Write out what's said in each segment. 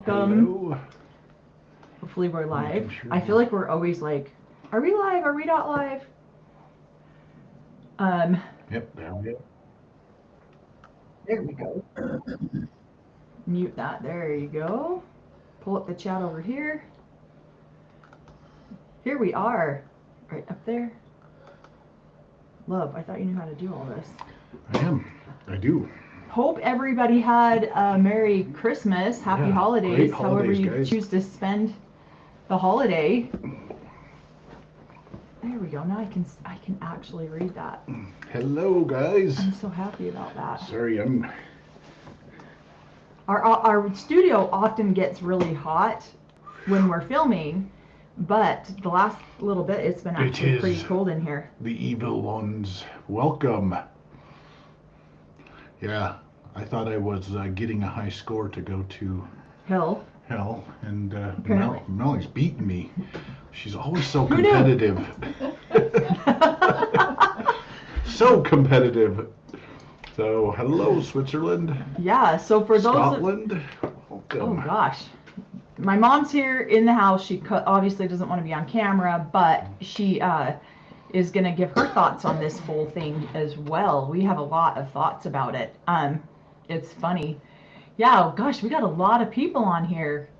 Hello. Hopefully we're live. Sure I feel like we're always like, are we live? Are we not live? Yep, there we go. There we go. Mute that. There you go. Pull up the chat over here. Here we are. Right up there. Love, I thought you knew how to do all this. I do. Hope everybody had a Merry Christmas, Happy Holidays, great however holidays, you guys. choose to spend the holiday. There we go. Now I can actually read that. Hello, guys. I'm so happy about that. Sorry, Our studio often gets really hot when we're filming, but the last little bit it's been actually pretty cold in here. The evil ones. Welcome. Yeah, I thought I was getting a high score to go to Hell, and Apparently. Melanie's beating me. She's always so Who knew? competitive. So competitive. So, hello, Switzerland. Yeah, so for those Scotland. oh Welcome. gosh. My mom's here in the house. She obviously doesn't want to be on camera, but she is going to give her thoughts on this whole thing as well. We have a lot of thoughts about it. It's funny. Yeah, oh gosh, we got a lot of people on here.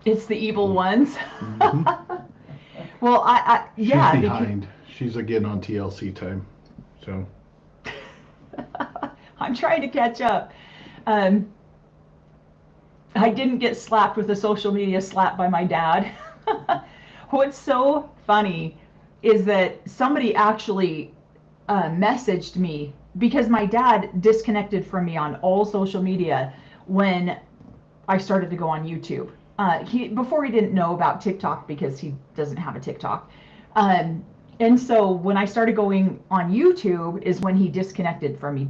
It's the evil ones. Mhm. Well, yeah. She's behind. She's again on TLC time. So. I'm trying to catch up. I didn't get slapped with a social media slap by my dad. What's so funny is that somebody actually messaged me because my dad disconnected from me on all social media when I started to go on YouTube. Before he didn't know about TikTok because he doesn't have a TikTok. And so when I started going on YouTube is when he disconnected from me,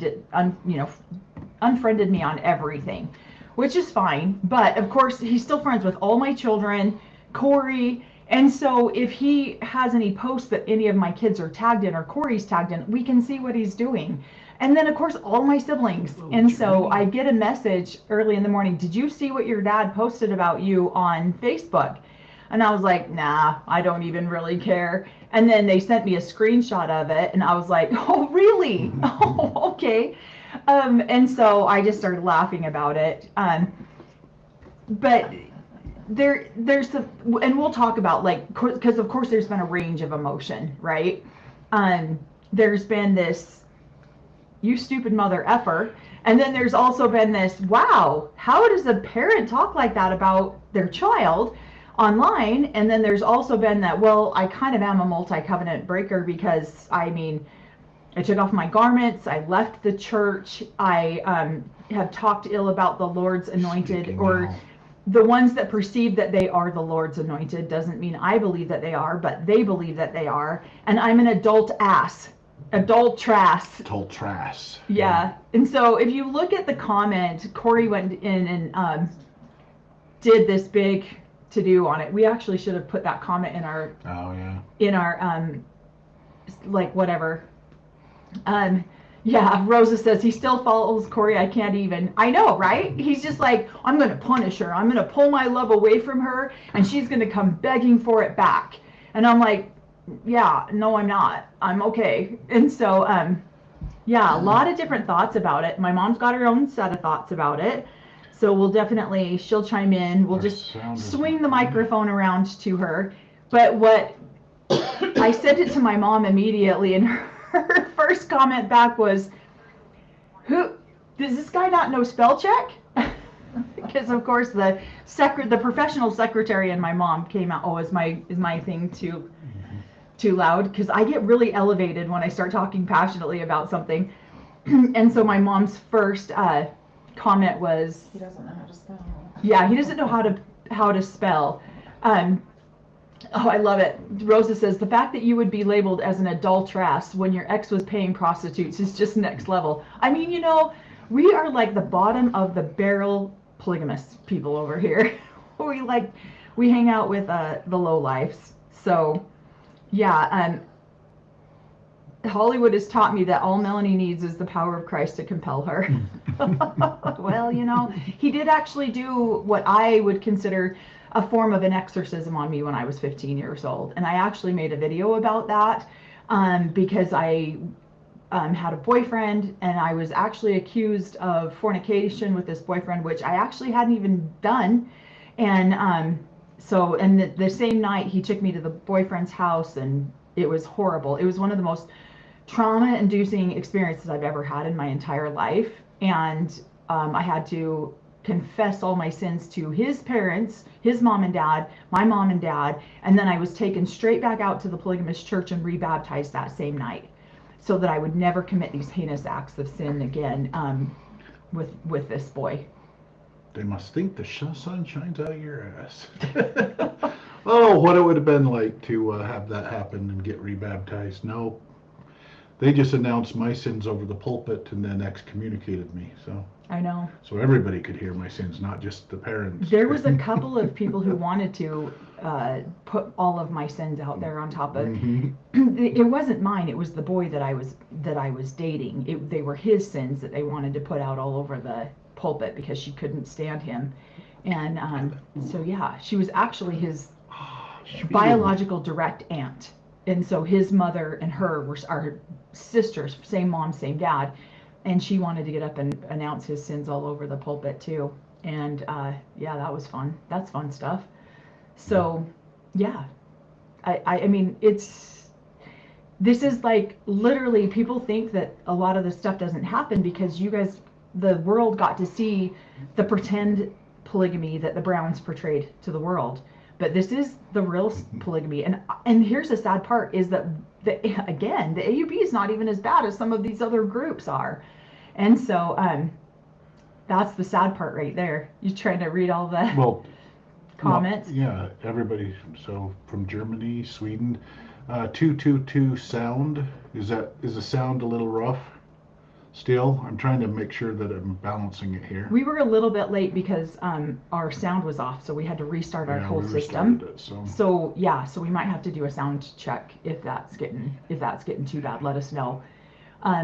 unfriended me on everything, which is fine. But of course, he's still friends with all my children, Cory. And so if he has any posts that any of my kids are tagged in or Cory's tagged in, we can see what he's doing. And then of course, all my siblings. And so I get a message early in the morning. Did you see what your dad posted about you on Facebook? And I was like, nah, I don't even really care. And then they sent me a screenshot of it and I was like, oh, really? Oh, okay. And so I just started laughing about it. But there's some, and we'll talk about like, because of course there's been a range of emotion, right? There's been this, you stupid mother effer. And then there's also been this, wow, how does a parent talk like that about their child online? And then there's also been that, well, I kind of am a multi-covenant breaker because I took off my garments, I left the church, I have talked ill about the Lord's anointed, or the ones that perceive that they are the Lord's anointed. Doesn't mean I believe that they are, but they believe that they are. And I'm an adultress. Yeah. And so if you look at the comment, Cory went in and did this big to-do on it. We actually should have put that comment in our like whatever. Yeah, Rosa says he still follows Cory. I can't even. I know, right? He's just like, I'm going to punish her. I'm going to pull my love away from her and she's going to come begging for it back. And I'm like, yeah, no, I'm not. I'm okay. And so, yeah, a lot of different thoughts about it. My mom's got her own set of thoughts about it. So we'll definitely, she'll chime in. We'll just swing the microphone around to her. But what I sent it to my mom immediately, and her first comment back was, "Who does this guy not know spell check?" Because of course the professional secretary and my mom came out. Oh, is my thing too loud? Because I get really elevated when I start talking passionately about something. And so my mom's first comment was, he doesn't know how to spell. Yeah, he doesn't know how to spell. Oh, I love it. Rosa says, the fact that you would be labeled as an adultress when your ex was paying prostitutes is just next level. I mean, we are like the bottom of the barrel polygamous people over here. We hang out with the low lives. So yeah, Hollywood has taught me that all Melanie needs is the power of Christ to compel her. Well, he did actually do what I would consider a form of an exorcism on me when I was 15 years old. And I actually made a video about that because I had a boyfriend, and I was actually accused of fornication with this boyfriend, which I actually hadn't even done. And the same night he took me to the boyfriend's house, and it was horrible. It was one of the most trauma-inducing experiences I've ever had in my entire life. And I had to confess all my sins to his parents, his mom and dad, my mom and dad, and then I was taken straight back out to the Polygamist church and rebaptized that same night, so that I would never commit these heinous acts of sin again with this boy. They must think the sun shines out of your ass. Oh, what it would have been like to have that happen and get rebaptized. No, they just announced my sins over the pulpit and then excommunicated me. So I know. So everybody could hear my sins, not just the parents. There was a couple of people who wanted to put all of my sins out there on top of. It wasn't mine. It was the boy that I was dating. They were his sins that they wanted to put out all over the pulpit because she couldn't stand him. And so yeah, she was actually his biological direct aunt. And so his mother and her are sisters, same mom, same dad. And she wanted to get up and announce his sins all over the pulpit too. And yeah, that was fun. That's fun stuff. So yeah, I mean, this is like literally, people think that a lot of this stuff doesn't happen because you guys, the world got to see the pretend polygamy that the Browns portrayed to the world. But this is the real polygamy. And here's the sad part is that the AUB is not even as bad as some of these other groups are. And so that's the sad part right there. You trying to read all the comments? Well, yeah, everybody. So from Germany, Sweden, 222 sound. Is the sound a little rough? Still, I'm trying to make sure that I'm balancing it here. We were a little bit late because our sound was off, so we had to restart our whole system. So we might have to do a sound check if that's getting too bad. Let us know.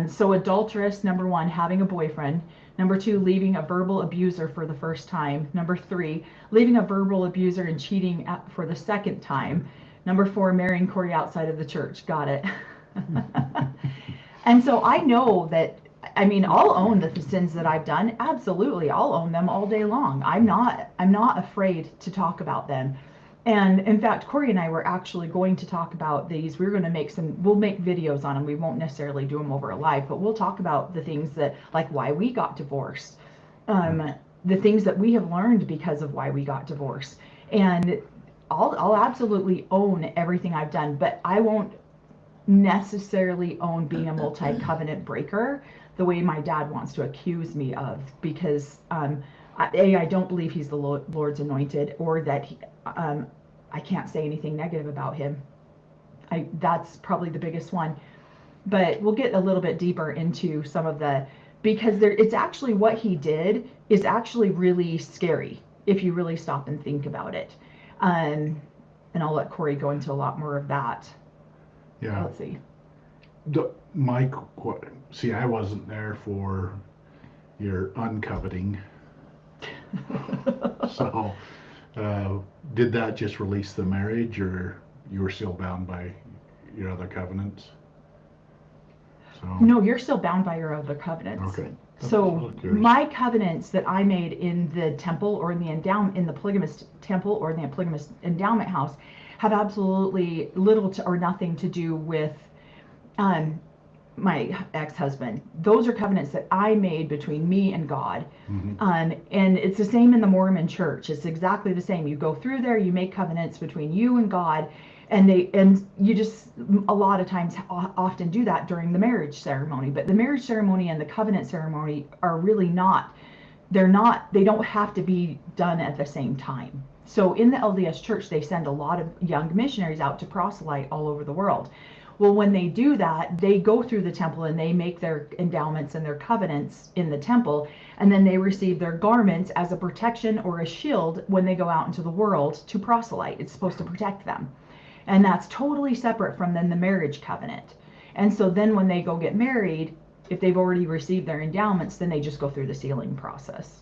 So adulteress, number 1, having a boyfriend. Number 2, leaving a verbal abuser for the first time. Number 3, leaving a verbal abuser and cheating for the second time. Number 4, marrying Cory outside of the church. Got it. And so I know that, I mean, I'll own the sins that I've done. Absolutely, I'll own them all day long. I'm not afraid to talk about them. And in fact, Cory and I were actually going to talk about these. We're going to we'll make videos on them. We won't necessarily do them over a live, but we'll talk about the things that, like why we got divorced, the things that we have learned because of why we got divorced. And I'll absolutely own everything I've done, but I won't necessarily own being a multi-covenant breaker the way my dad wants to accuse me of, because I don't believe he's the Lord's anointed, or that I can't say anything negative about him. That's probably the biggest one. But we'll get a little bit deeper into some of because it's actually, what he did is actually really scary if you really stop and think about it. And I'll let Cory go into a lot more of that. Yeah. Let's see. Mike, see, I wasn't there for your uncoveting. So, did that just release the marriage, or you were still bound by your other covenants? So. No, you're still bound by your other covenants. Okay. So my covenants that I made in the temple or in the polygamist temple or in the polygamist endowment house have absolutely little or nothing to do with my ex-husband. Those are covenants that I made between me and God. And it's the same in the Mormon church. It's exactly the same. You go through there, you make covenants between you and God, and you just a lot of times often do that during the marriage ceremony. But the marriage ceremony and the covenant ceremony are really they don't have to be done at the same time. So in the LDS church, they send a lot of young missionaries out to proselyte all over the world. Well, when they do that, they go through the temple and they make their endowments and their covenants in the temple, and then they receive their garments as a protection or a shield when they go out into the world to proselyte. It's supposed to protect them. And that's totally separate from then the marriage covenant. And so then when they go get married, if they've already received their endowments, then they just go through the sealing process.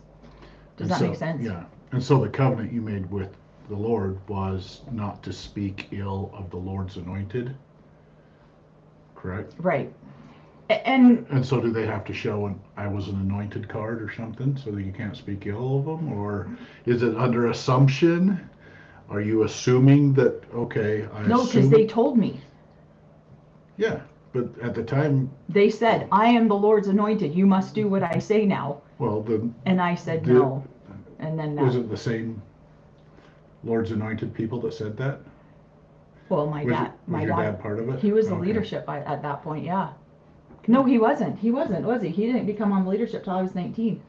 Does that make sense? Yeah. And so the covenant you made with the Lord was not to speak ill of the Lord's anointed, correct? Right. And so do they have to show an I was an anointed card or something so that you can't speak ill of them? Or is it under assumption? Are you assuming that, okay, no, because they told me. Yeah, but at the time, they said, I am the Lord's anointed. You must do what I say now. Well, and I said no. And then was it the same Lord's anointed people that said that? Well, my dad. Was your dad part of it? He was the leadership at that point, yeah. No, he wasn't. He wasn't, was he? He didn't become on leadership till I was 19.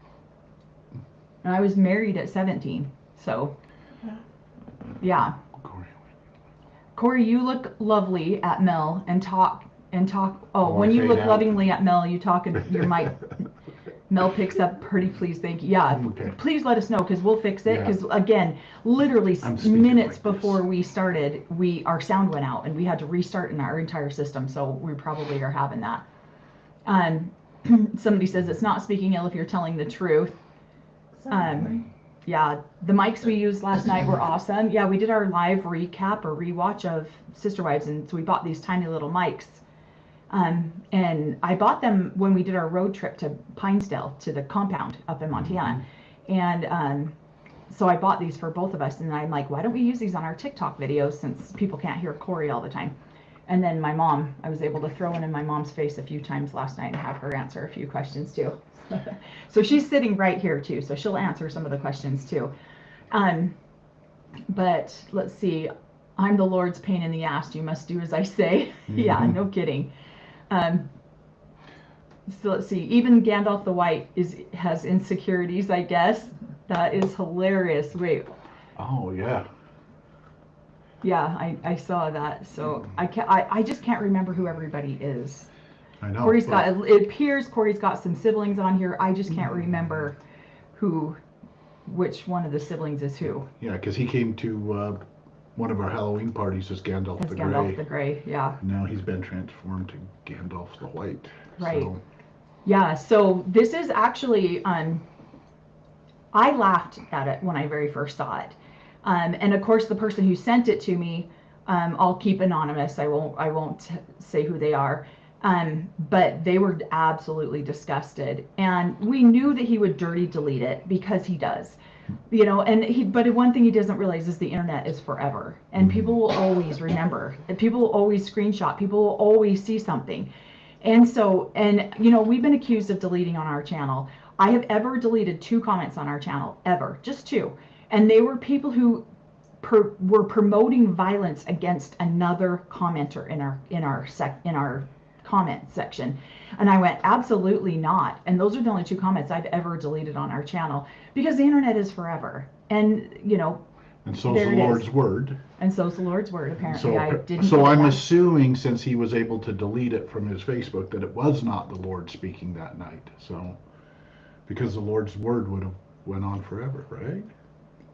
And I was married at 17. So, yeah. Cory, you look lovely at Mel and talk. Oh, when you look lovingly at Mel, you talk and your mic. Mel picks up pretty, please, thank you. Yeah, okay. Please let us know because we'll fix it. Because again, literally minutes before we started, our sound went out and we had to restart in our entire system. So we probably are having that. Somebody says it's not speaking ill if you're telling the truth. Yeah, the mics we used last night were awesome. Yeah, we did our live recap or rewatch of Sister Wives, and so we bought these tiny little mics. And I bought them when we did our road trip to Pinesdale, to the compound up in Montana. And so I bought these for both of us, and I'm like, why don't we use these on our TikTok videos since people can't hear Cory all the time? And then my mom, I was able to throw in my mom's face a few times last night and have her answer a few questions too. So she's sitting right here too, so she'll answer some of the questions too. But let's see, I'm the Lord's pain in the ass, you must do as I say. Yeah, no kidding. So let's see, even Gandalf the White has insecurities, I guess. That is hilarious. Wait. Oh yeah. Yeah, I saw that. So I just can't remember who everybody is. I know. It appears Cory's got some siblings on here. I just can't remember which one of the siblings is who. Yeah, because he came to one of our Halloween parties as Gandalf the Grey. Gandalf the Grey, yeah. Now he's been transformed to Gandalf the White. Right. So. Yeah, so this is actually, I laughed at it when I very first saw it. And of course the person who sent it to me, I'll keep anonymous. I won't say who they are. But they were absolutely disgusted, and we knew that he would dirty delete it because he does, you know. But one thing he doesn't realize is the internet is forever, and people will always remember, and people will always screenshot, people will always see something, and so, and you know, we've been accused of deleting on our channel. I have ever deleted 2 comments on our channel, ever, just 2, and they were people who were promoting violence against another commenter in our comment section, and I went, absolutely not. And those are the only 2 comments I've ever deleted on our channel, because the internet is forever, and you know, and so's the Lord's word, and so's the Lord's word. Apparently I didn't. So I'm assuming, since he was able to delete it from his Facebook, that it was not the Lord speaking that night. So because the Lord's word would have went on forever, right?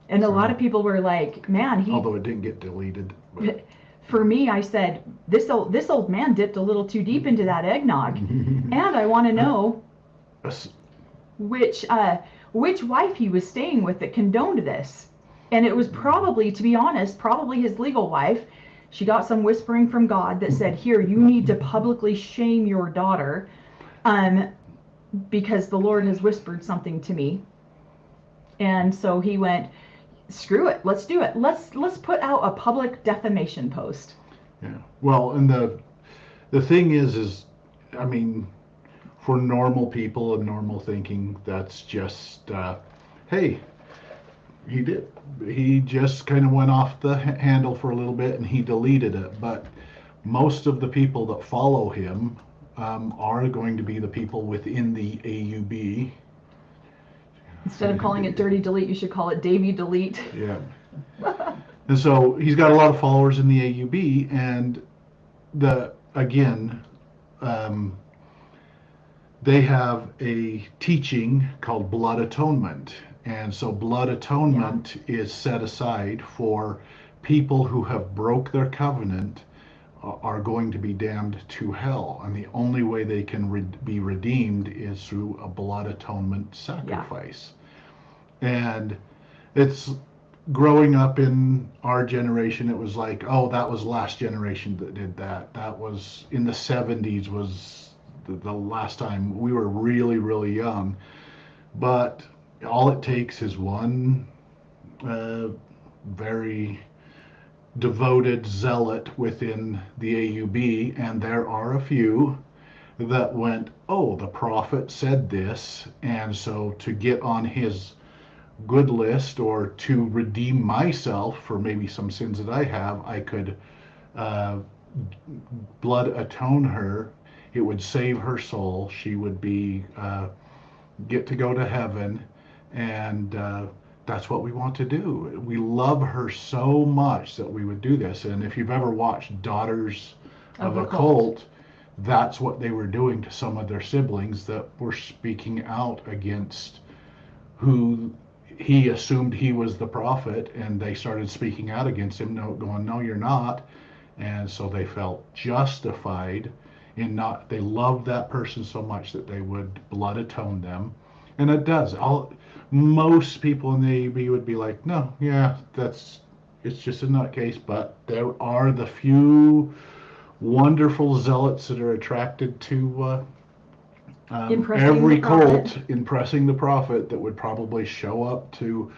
And a lot of people were like, man, although it didn't get deleted, but. For me, I said, this old man dipped a little too deep into that eggnog, and I want to know which wife he was staying with that condoned this. And it was probably, to be honest, probably his legal wife. She got some whispering from God that said, here, you need to publicly shame your daughter, because the Lord has whispered something to me. And so he went, screw it, let's do it. Let's put out a public defamation post. Yeah. Well, and the thing is I mean, for normal people and normal thinking, that's just hey, he just kind of went off the handle for a little bit and he deleted it. But most of the people that follow him are going to be the people within the AUB. Instead of calling it dirty delete, you should call it Davey delete. Yeah. And so he's got a lot of followers in the AUB, and they have a teaching called blood atonement. And so blood atonement is set aside for people who have broke their covenant are going to be damned to hell, and the only way they can be redeemed is through a blood atonement sacrifice. And it's growing up in our generation, it was like, oh, that was last generation that did that. That was in the 70s was the last time we were really, really young. But all it takes is one very devoted zealot within the AUB, and there are a few that went, oh, the prophet said this, and so to get on his good list or to redeem myself for maybe some sins that I have, I could blood atone her. It would save her soul. She would be get to go to heaven, and that's what we want to do. We love her so much that we would do this. And if you've ever watched Daughters of a Cult, that's what they were doing to some of their siblings that were speaking out against who he assumed he was the prophet, and they started speaking out against him, going, no, you're not. And so they felt justified in not, they loved that person so much that they would blood atone them. And it does. Most people in the AUB would be like, no, yeah, it's just a nutcase. But there are the few wonderful zealots that are attracted to every cult impressing the prophet that would probably show up to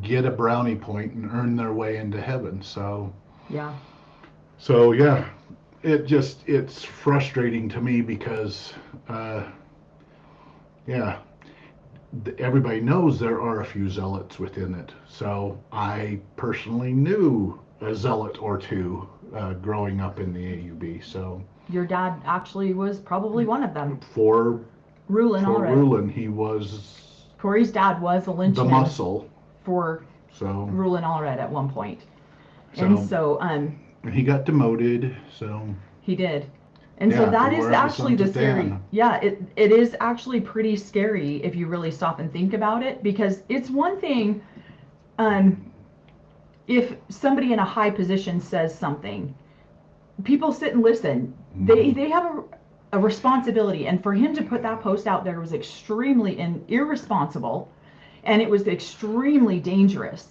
get a brownie point and earn their way into heaven. So yeah, it's frustrating to me because everybody knows there are a few zealots within it. So I personally knew a zealot or two growing up in the AUB. So your dad actually was probably one of them. For Rulin, he was. Cory's dad was a lynchman. The muscle. For Rulin Allred at one point. And and he got demoted, so. He did. And so that is actually the scary. Yeah, it is actually pretty scary if you really stop and think about it, because it's one thing if somebody in a high position says something, people sit and listen. Mm-hmm. They have a responsibility, and for him to put that post out there was extremely irresponsible, and it was extremely dangerous.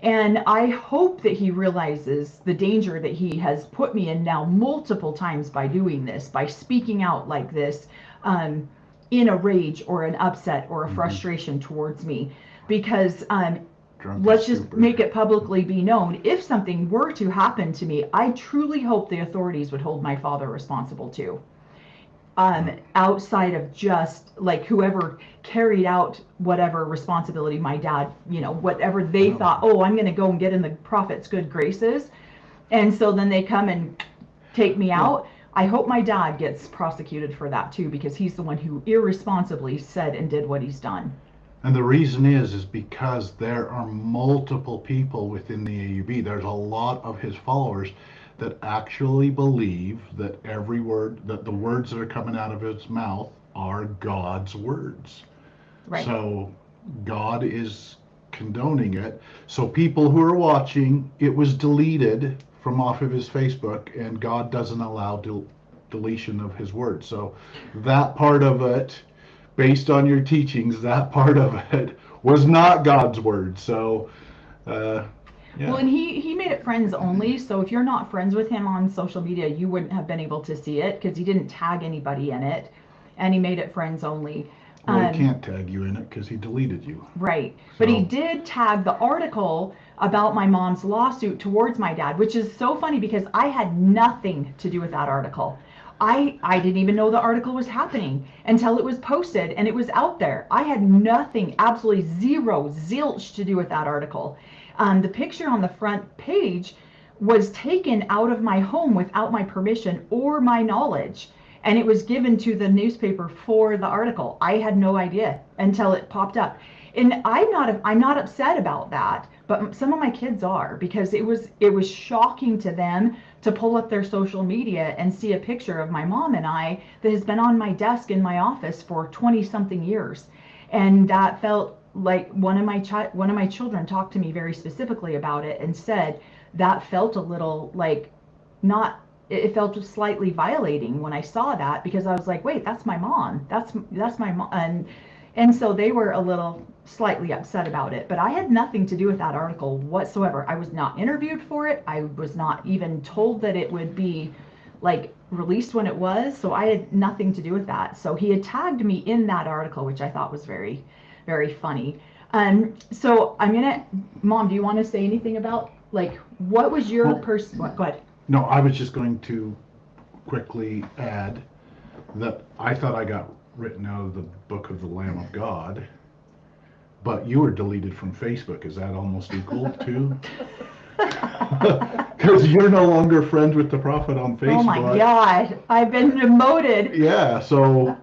And I hope that he realizes the danger that he has put me in now multiple times by doing this, by speaking out like this, in a rage or an upset or a frustration towards me. Because let's just make it publicly be known, if something were to happen to me, I truly hope the authorities would hold my father responsible too. Outside of just like whoever carried out whatever responsibility my dad, whatever they thought, oh, I'm going to go and get in the prophet's good graces. And so then they come and take me out. I hope my dad gets prosecuted for that too, because he's the one who irresponsibly said and did what he's done. And the reason is because there are multiple people within the AUB. There's a lot of his followers that actually believe that every word, that the words that are coming out of his mouth are God's words. Right. So God is condoning it. So people who are watching, it was deleted from off of his Facebook, and God doesn't allow deletion of his words. So that part of it, based on your teachings, that part of it was not God's word. So well, and he made it friends only, so if you're not friends with him on social media, you wouldn't have been able to see it, because he didn't tag anybody in it, and he made it friends only. Well, he can't tag you in it because he deleted you. Right, so. But he did tag the article about my mom's lawsuit towards my dad, which is so funny because I had nothing to do with that article. I didn't even know the article was happening until it was posted and it was out there. I had nothing, absolutely zero, zilch to do with that article. The picture on the front page was taken out of my home without my permission or my knowledge, and it was given to the newspaper for the article. I had no idea until it popped up. And I'm not upset about that, but some of my kids are, because it was shocking to them to pull up their social media and see a picture of my mom and I that has been on my desk in my office for 20 something years. And that felt like one of my children talked to me very specifically about it and said that felt a little like not, it felt just slightly violating when I saw that, because I was like, wait, that's my mom. That's my mom. And so they were a little slightly upset about it, but I had nothing to do with that article whatsoever. I was not interviewed for it. I was not even told that it would be like released when it was. So I had nothing to do with that. So he had tagged me in that article, which I thought was very, very funny. So Mom, do you want to say anything about, like, what was your go ahead. No, I was just going to quickly add that I thought I got written out of the book of the Lamb of God, but you were deleted from Facebook. Is that almost equal to? Because you're no longer friends with the prophet on Facebook. Oh my God, I've been demoted. Yeah, so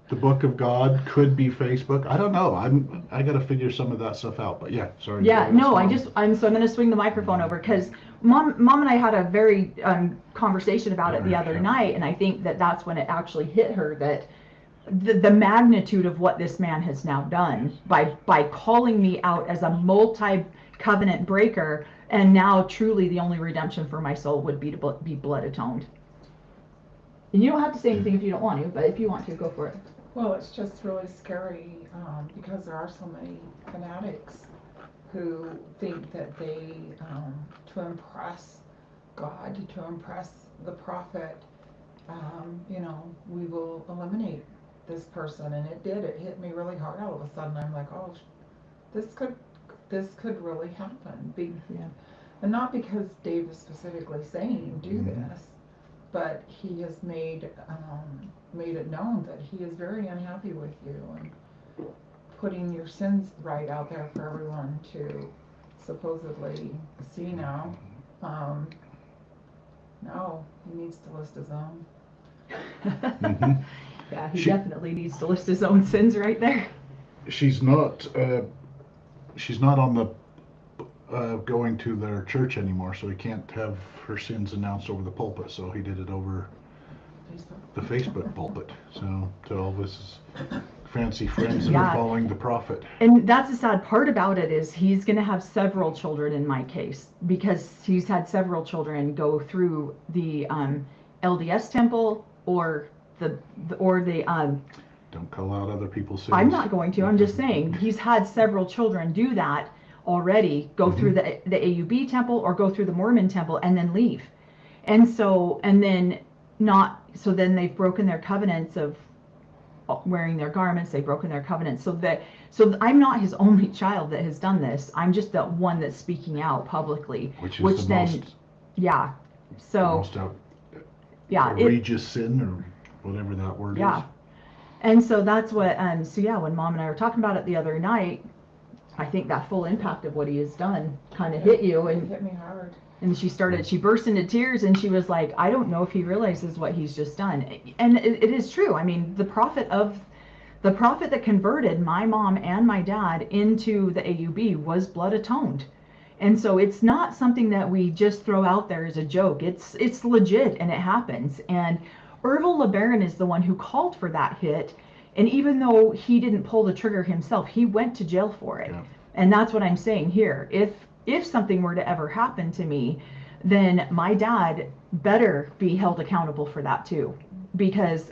the book of God could be Facebook. I don't know. I got to figure some of that stuff out. But yeah, sorry. Yeah, no, I'm going to swing the microphone over, because mom and I had a very conversation about it the other night, and I think that that's when it actually hit her that the magnitude of what this man has now done by calling me out as a multi-covenant breaker, and now truly the only redemption for my soul would be to be blood atoned. And you don't have to say anything if you don't want to, but if you want to, go for it. Well, it's just really scary because there are so many fanatics who think that they, to impress God, to impress the prophet, we will eliminate this person. And it did. It hit me really hard all of a sudden. I'm like, oh, this could really happen. And not because Dave is specifically saying do this, but he has made it known that he is very unhappy with you and putting your sins right out there for everyone to supposedly see now. No, he needs to list his own. Yeah, he definitely needs to list his own sins right there. She's not on the going to their church anymore, so he can't have her sins announced over the pulpit, so he did it over the Facebook pulpit. So to all his fancy friends that are following the prophet. And that's the sad part about it, is he's going to have several children in my case, because he's had several children go through the LDS temple or the don't call out other people's sins. I'm not going to. I'm just saying he's had several children do that already, go through the AUB temple or go through the Mormon temple and then leave. And then they've broken their covenants of wearing their garments. They've broken their covenants. So I'm not his only child that has done this. I'm just the one that's speaking out publicly. Which then, egregious sin, or whatever that word is. And so that's what, when Mom and I were talking about it the other night, I think that full impact of what he has done kind of hit you. And it hit me hard. And she burst into tears, and she was like, I don't know if he realizes what he's just done. And it is true. I mean, the prophet that converted my mom and my dad into the AUB was blood atoned. And so it's not something that we just throw out there as a joke. It's legit, and it happens. And Orville LeBaron is the one who called for that hit. And even though he didn't pull the trigger himself, he went to jail for it. Yeah. And that's what I'm saying here. If something were to ever happen to me, then my dad better be held accountable for that too. Because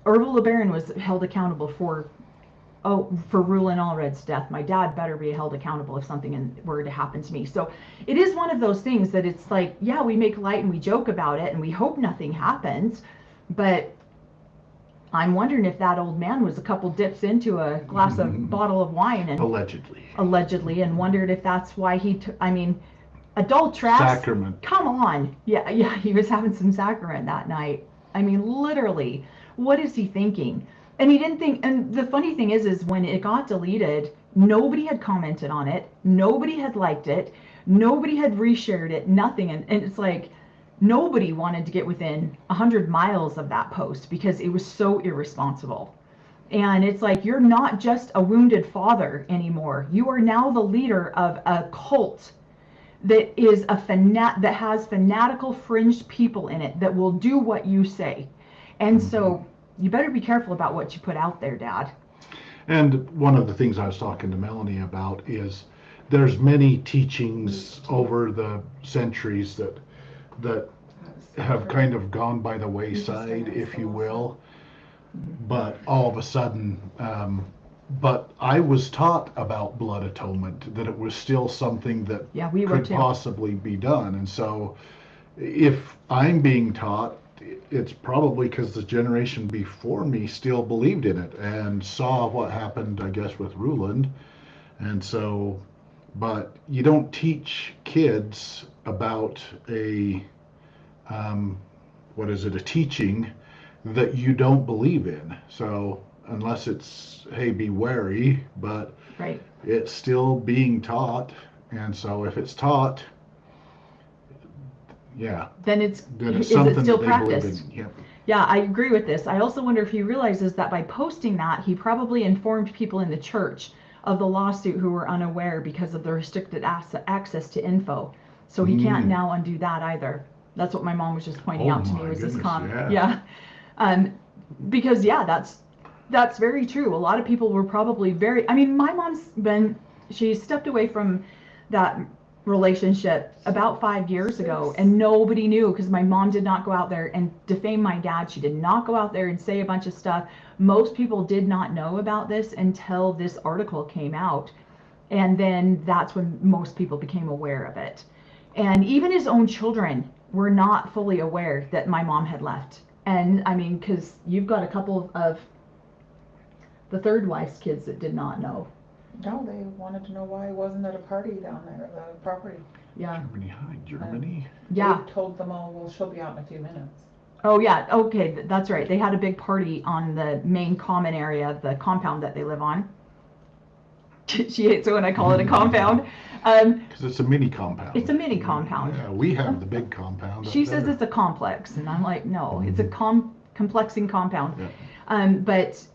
Orville LeBaron was held accountable for Rulon Allred's death. My dad better be held accountable if something were to happen to me. So it is one of those things that it's like, yeah, we make light and we joke about it and we hope nothing happens, but I'm wondering if that old man was a couple dips into a glass of bottle of wine and allegedly, and wondered if that's why adulteress. Sacrament. Come on. Yeah, he was having some sacrament that night. I mean, literally, what is he thinking? And he didn't think, and the funny thing is when it got deleted, nobody had commented on it, nobody had liked it, nobody had reshared it, nothing. And it's like, nobody wanted to get within 100 miles of that post because it was so irresponsible. And it's like, you're not just a wounded father anymore. You are now the leader of a cult that is that has fanatical fringed people in it that will do what you say. And so you better be careful about what you put out there, Dad. And one of the things I was talking to Melanie about is there's many teachings over the centuries that that That's so have true. kind of gone by the You just wayside, said if you so will. But all of a sudden, but I was taught about blood atonement, that it was still something that Yeah, we were could too. possibly be done. And so if I'm being taught, it's probably because the generation before me still believed in it and saw what happened, I guess, with Ruland. And so, but you don't teach kids about a, um, what is it, a teaching that you don't believe in. So, unless it's, hey, be wary, but Right. it's still being taught. And so, if it's taught, yeah, Then it's, then it's is it something still that they believe practiced? in. Yep. Yeah, I agree with this. I also wonder if he realizes that by posting that, he probably informed people in the church of the lawsuit who were unaware because of the restricted access to info. So he can't now undo that either. That's what my mom was just pointing Oh out to me my was this goodness, yeah. yeah. Because yeah, that's very true. A lot of people were probably very, I mean, my mom's she stepped away from that relationship about 5 years ago, and nobody knew because my mom did not go out there and defame my dad. She did not go out there and say a bunch of stuff. Most people did not know about this until this article came out, and then that's when most people became aware of it. And even his own children were not fully aware that my mom had left. And I mean, because you've got a couple of the third wife's kids that did not know. No, they wanted to know why he wasn't at a party down there at the property. Yeah. Germany, hi, Germany. Yeah. They told them all, well, she'll be out in a few minutes. Oh yeah. Okay, that's right. They had a big party on the main common area, the compound that they live on. She hates it when I call it a compound. Because it's a mini compound. It's a mini compound. Yeah, we have the big compound. She says it's a complex, and I'm like, no, it's a complexing compound. Yeah. But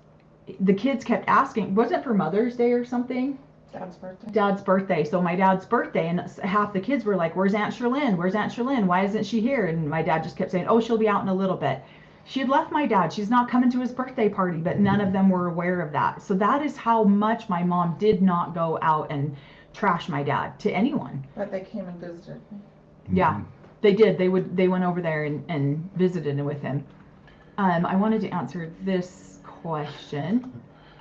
the kids kept asking, was it for Mother's Day or something? Dad's birthday. Dad's birthday. So my dad's birthday, and half the kids were like, where's Aunt Sherlyn? Where's Aunt Sherlyn? Why isn't she here? And my dad just kept saying, oh, she'll be out in a little bit. She had left my dad. She's not coming to his birthday party, but none of them were aware of that. So that is how much my mom did not go out and trash my dad to anyone. But they came and visited. Yeah, they did. They went over there and visited with him. I wanted to answer this question.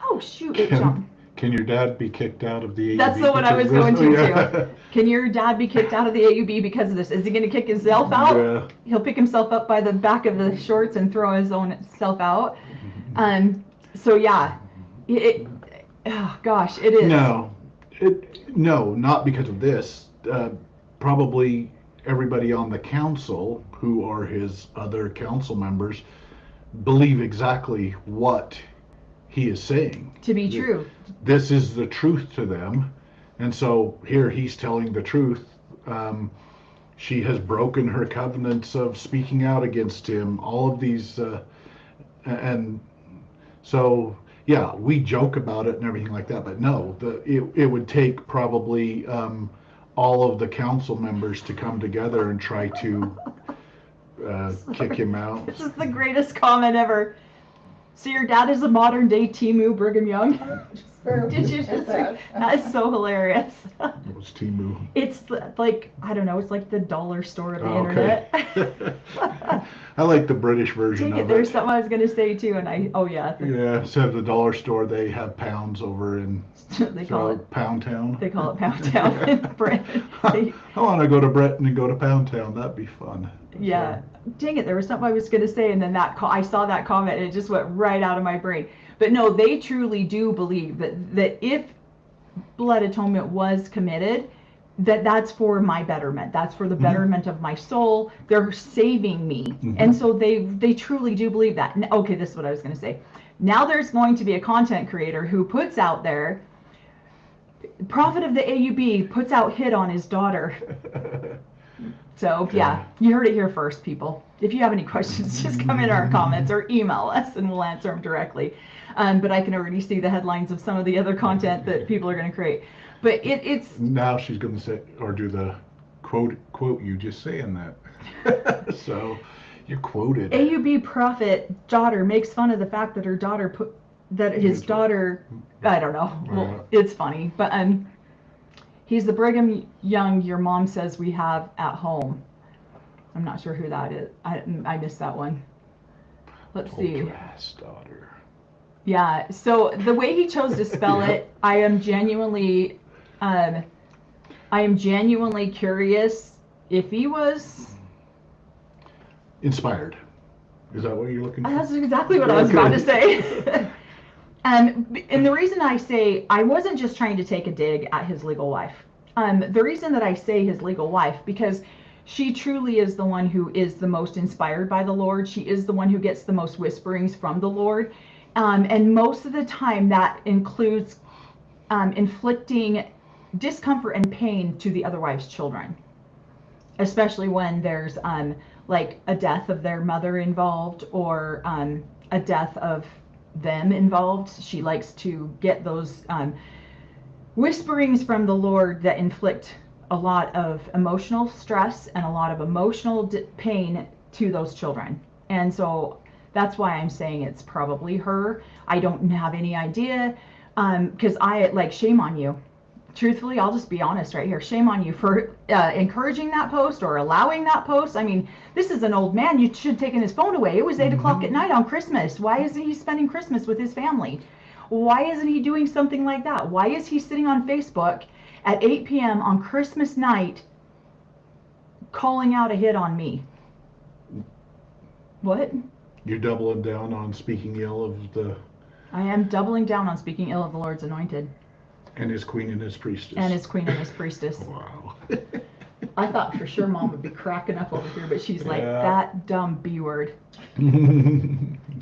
Oh shoot, it jumped. Can your dad be kicked out of the AUB? That's the one I was going to too. Can your dad be kicked out of the AUB because of this? Is he going to kick himself out? Yeah. He'll pick himself up by the back of the shorts and throw his own self out. So yeah, oh gosh, it is. No, not because of this. Probably everybody on the council, who are his other council members, believe exactly what he is saying. To be true. This is the truth to them. And so here he's telling the truth. She has broken her covenants of speaking out against him, all of these, and so, yeah, we joke about it and everything like that, but no, it would take probably all of the council members to come together and try to kick him out. This is the greatest comment ever. So your dad is a modern day Timu Brigham Young? Did you just say that is so hilarious. It was Timu. It's like, I don't know, it's like the dollar store of the Okay. internet. I like the British version Take it, of there's it. something I was gonna say too, and Yeah, instead of the dollar store, they have pounds over in they call it Pound Town. They call it Pound Town in Britain. I want to go to Britain and go to Pound Town. That'd be fun. Yeah. Dang it, there was something I was going to say, and then I saw that comment, and it just went right out of my brain. But no, they truly do believe that if blood atonement was committed, that's for my betterment. That's for the betterment of my soul. They're saving me. And so they truly do believe that. Okay, this is what I was going to say. Now there's going to be a content creator who puts out there, prophet of the AUB puts out hit on his daughter. So yeah, you heard it here first, people. If you have any questions, just come in our comments or email us and we'll answer them directly. But I can already see the headlines of some of the other content that people are going to create. But it's now she's going to say or do the quote you just saying that. So you're quoted. AUB prophet daughter makes fun of the fact that her daughter his daughter, I don't know. Well, it's funny, but he's the Brigham Young your mom says we have at home. I'm not sure who that is. I missed that one. Let's see. Poltergeist's daughter. Yeah, so the way he chose to spell it, I am genuinely curious if he was Inspired. Is that what you're looking for? That's exactly what I was about to say. And the reason I say I wasn't just trying to take a dig at his legal wife. The reason that I say his legal wife, because she truly is the one who is the most inspired by the Lord. She is the one who gets the most whisperings from the Lord. And most of the time that includes inflicting discomfort and pain to the other wife's children, especially when there's like a death of their mother involved, or a death of them involved. She likes to get those whisperings from the Lord that inflict a lot of emotional stress and a lot of emotional pain to those children. And so that's why I'm saying it's probably her. I don't have any idea, because shame on you. Truthfully, I'll just be honest right here. Shame on you for encouraging that post or allowing that post. I mean, this is an old man. You should have taken his phone away. It was 8 o'clock at night on Christmas. Why isn't he spending Christmas with his family? Why isn't he doing something like that? Why is he sitting on Facebook at 8 p.m. on Christmas night calling out a hit on me? What? You're doubling down on speaking ill of the... I am doubling down on speaking ill of the Lord's anointed. And his queen and his priestess. And his queen and his priestess. Wow. I thought for sure Mom would be cracking up over here, but she's like, that dumb B word.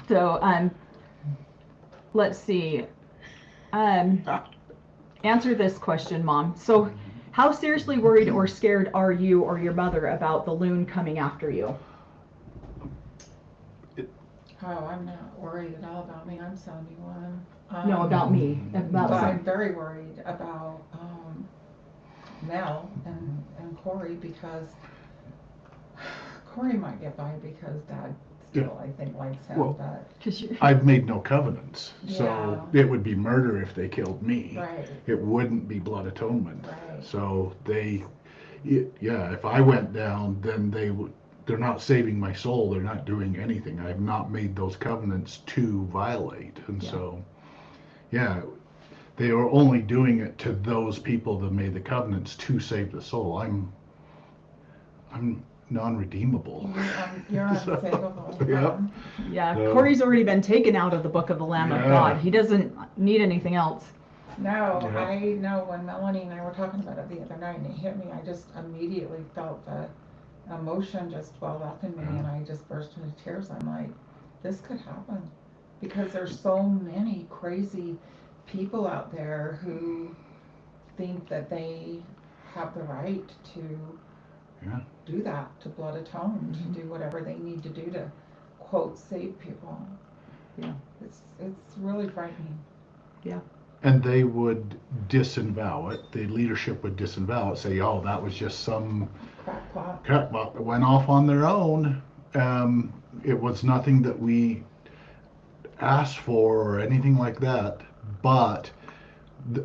So, let's see. Answer this question, Mom. So, how seriously worried or scared are you or your mother about the loon coming after you? Oh, I'm not worried at all about me. I'm 71. No, about me. About But I'm very worried about Mel and Cory, because Cory might get by because Dad still, I think, likes him. Well, but I've made no covenants, Yeah. so it would be murder if they killed me. right, It wouldn't be blood atonement. right. So if I went down, then they're not saving my soul. They're not doing anything. I have not made those covenants to violate. And so, they are only doing it to those people that made the covenants to save the soul. I'm non-redeemable. You're unsavable. Yeah. Yeah, No. Cory's already been taken out of the book of the Lamb of Yeah. God. He doesn't need anything else. No, Yeah. I know when Melanie and I were talking about it the other night and it hit me, I just immediately felt the emotion just well up in me, and I just burst into tears. I'm like, this could happen, because there's so many crazy people out there who think that they have the right to do that, to blood atone, to do whatever they need to do to, quote, save people. Yeah. It's really frightening. Yeah. And they would disavow it. The leadership would disavow it, say, oh, that was just some crackpot that went off on their own. It was nothing that we asked for or anything like that. But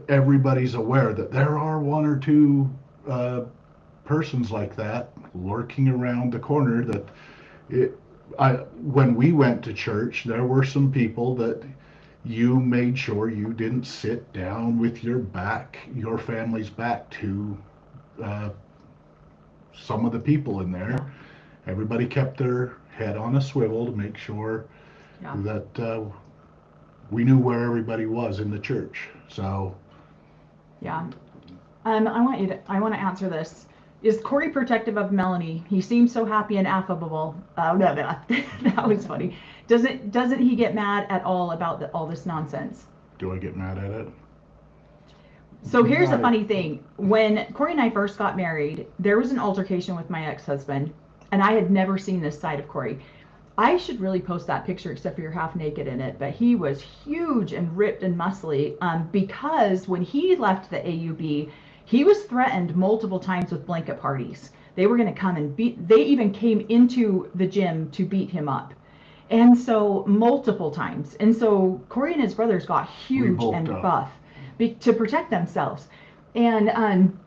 everybody's aware that there are one or two persons like that lurking around the corner. When we went to church, there were some people that you made sure you didn't sit down with your family's back to some of the people in there. Everybody kept their head on a swivel to make sure that we knew where everybody was in the church. So yeah, I want to answer this. Is Cory protective of Melanie? He seems so happy and affable. No, that was funny. Doesn't he get mad at all about all this nonsense? do I get mad at it? So here's the funny thing. When Cory and I first got married, there was an altercation with my ex-husband, and I had never seen this side of Cory. I should really post that picture, except for you're half naked in it, but he was huge and ripped and muscly, because when he left the AUB, he was threatened multiple times with blanket parties. They were going to come and they even came into the gym to beat him up. And so multiple times. And so Cory and his brothers got huge and buff to protect themselves. And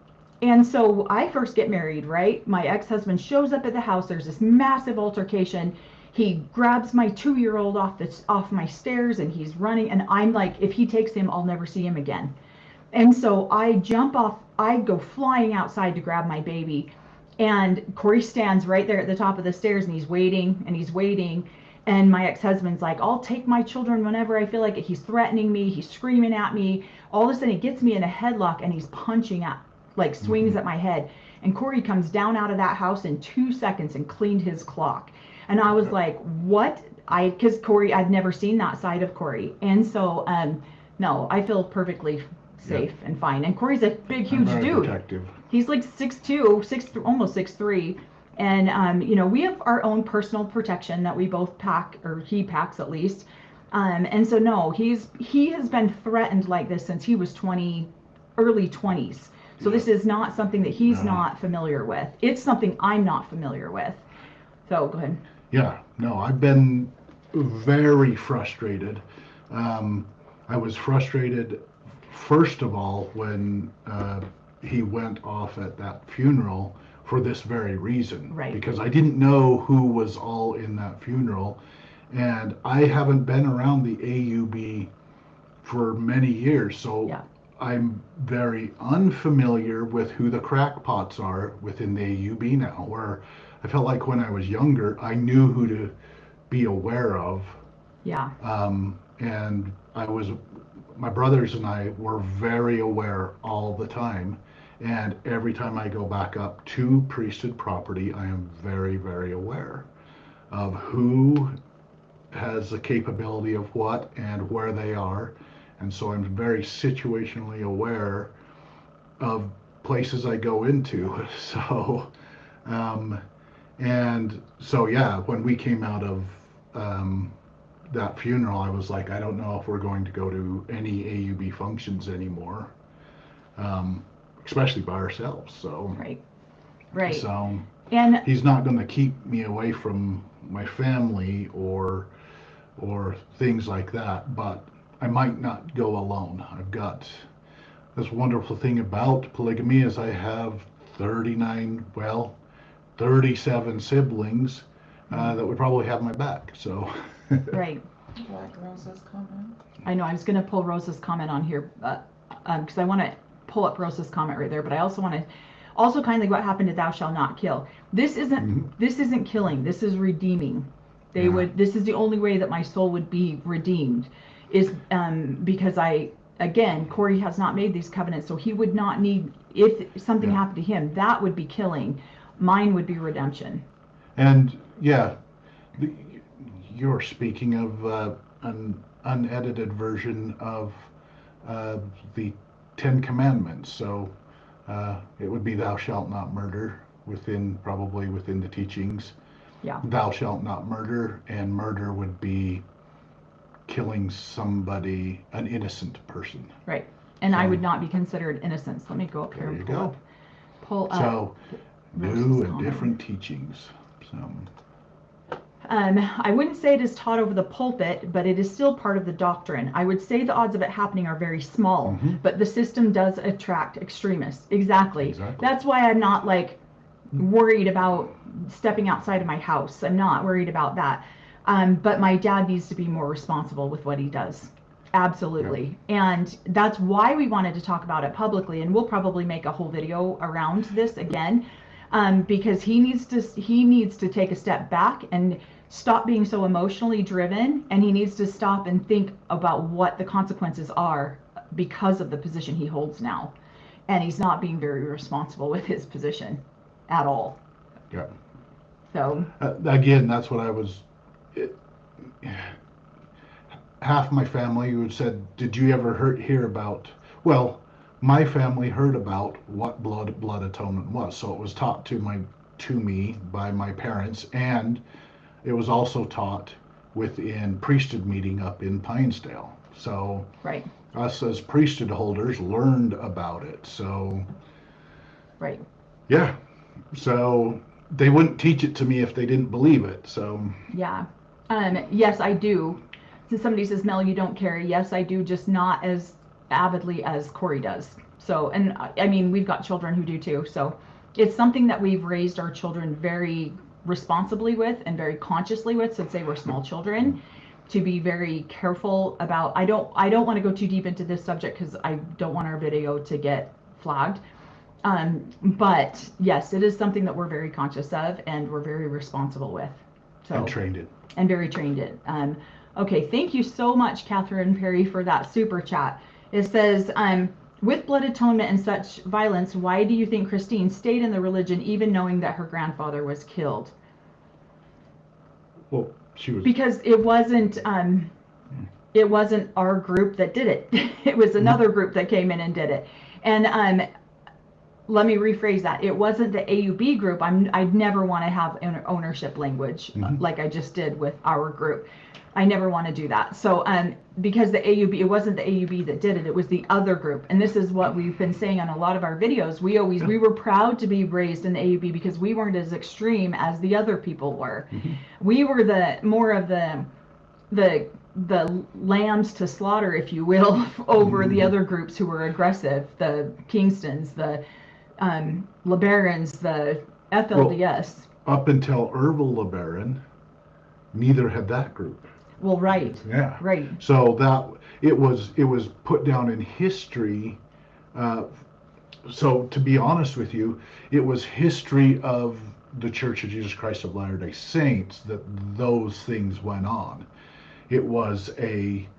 And so I first get married, right? My ex-husband shows up at the house. There's this massive altercation. He grabs my 2-year-old off my stairs and he's running. And I'm like, if he takes him, I'll never see him again. And so I jump off. I go flying outside to grab my baby. And Cory stands right there at the top of the stairs and he's waiting and he's waiting. And my ex-husband's like, I'll take my children whenever I feel like it. He's threatening me. He's screaming at me. All of a sudden he gets me in a headlock and he's punching at, like swings at my head. And Cory comes down out of that house in 2 seconds and cleaned his clock. And I was like, what? Because Cory, I've never seen that side of Cory. And so, no, I feel perfectly safe and fine. And Cory's a big, huge dude. Protective. He's like 6'2", almost 6'3". And, you know, we have our own personal protection that we both pack, or he packs at least. And so, no, he has been threatened like this since he was early 20s. So this is not something that he's not familiar with. It's something I'm not familiar with. So go ahead. Yeah, no, I've been very frustrated. I was frustrated, first of all, when he went off at that funeral for this very reason. Right. Because I didn't know who was all in that funeral. And I haven't been around the AUB for many years. So Yeah. I'm very unfamiliar with who the crackpots are within the AUB now, where I felt like when I was younger, I knew who to be aware of. Yeah. And my brothers and I were very aware all the time. And every time I go back up to priesthood property, I am very, very aware of who has the capability of what and where they are. And so I'm very situationally aware of places I go into. So, and so, yeah, when we came out of that funeral, I was like, I don't know if we're going to go to any AUB functions anymore, especially by ourselves. So, Right. So, and he's not going to keep me away from my family or things like that, but I might not go alone. I've got this wonderful thing about polygamy is I have 37 siblings that would probably have my back. So right. Like Rosa's comment. I know I was going to pull Rosa's comment on here because I want to pull up Rosa's comment right there, but I also want to kind of like what happened to thou shalt not kill. This isn't killing. This is redeeming. This is the only way that my soul would be redeemed is because Cory has not made these covenants, so he would not need, if something happened to him, that would be killing. Mine would be redemption. And you're speaking of an unedited version of the 10 Commandments, so it would be thou shalt not murder probably within the teachings. Yeah. Thou shalt not murder, and murder would be killing somebody, an innocent person. Right. And I would not be considered innocent. So let me go up here and pull up. So new and different teachings. So I wouldn't say it is taught over the pulpit, but it is still part of the doctrine. I would say the odds of it happening are very small, but the system does attract extremists. Exactly. That's why I'm not like worried about stepping outside of my house. I'm not worried about that. But my dad needs to be more responsible with what he does. Absolutely. Yeah. And that's why we wanted to talk about it publicly. And we'll probably make a whole video around this again, because he needs to take a step back and stop being so emotionally driven. And he needs to stop and think about what the consequences are because of the position he holds now. And he's not being very responsible with his position at all. Yeah. So again, that's what I was. Half my family who said, "Did you ever hear about?" Well, my family heard about what blood atonement was, so it was taught to me by my parents, and it was also taught within priesthood meeting up in Pinesdale. So right. Us as priesthood holders learned about it. So right. Yeah. So they wouldn't teach it to me if they didn't believe it. So yeah. Yes, I do. Since somebody says, Mel, you don't carry. Yes, I do, just not as avidly as Cory does. So, and I mean, we've got children who do too. So it's something that we've raised our children very responsibly with and very consciously with since they were small children, to be very careful about. I don't want to go too deep into this subject because I don't want our video to get flagged. But yes, it is something that we're very conscious of and we're very responsible with. So, and trained it. And very trained it. Okay, thank you so much, Catherine Perry, for that super chat. It says, with blood atonement and such violence, why do you think Christine stayed in the religion even knowing that her grandfather was killed? Well, she was... Because it wasn't our group that did it. It was another group that came in and did it. And let me rephrase that. It wasn't the AUB group. I'd never want to have ownership language like I just did with our group. I never want to do that. So because the AUB, it wasn't the AUB that did it. It was the other group. And this is what we've been saying on a lot of our videos. We were proud to be raised in the AUB because we weren't as extreme as the other people were. We were more of the lambs to slaughter, if you will, over the other groups who were aggressive, the Kingstons, the LeBarons, the FLDS. Well, up until Ervil LeBaron, neither had that group. Well, right. Yeah. Right. So that it was put down in history. So to be honest with you, it was history of the Church of Jesus Christ of Latter-day Saints that those things went on. It was a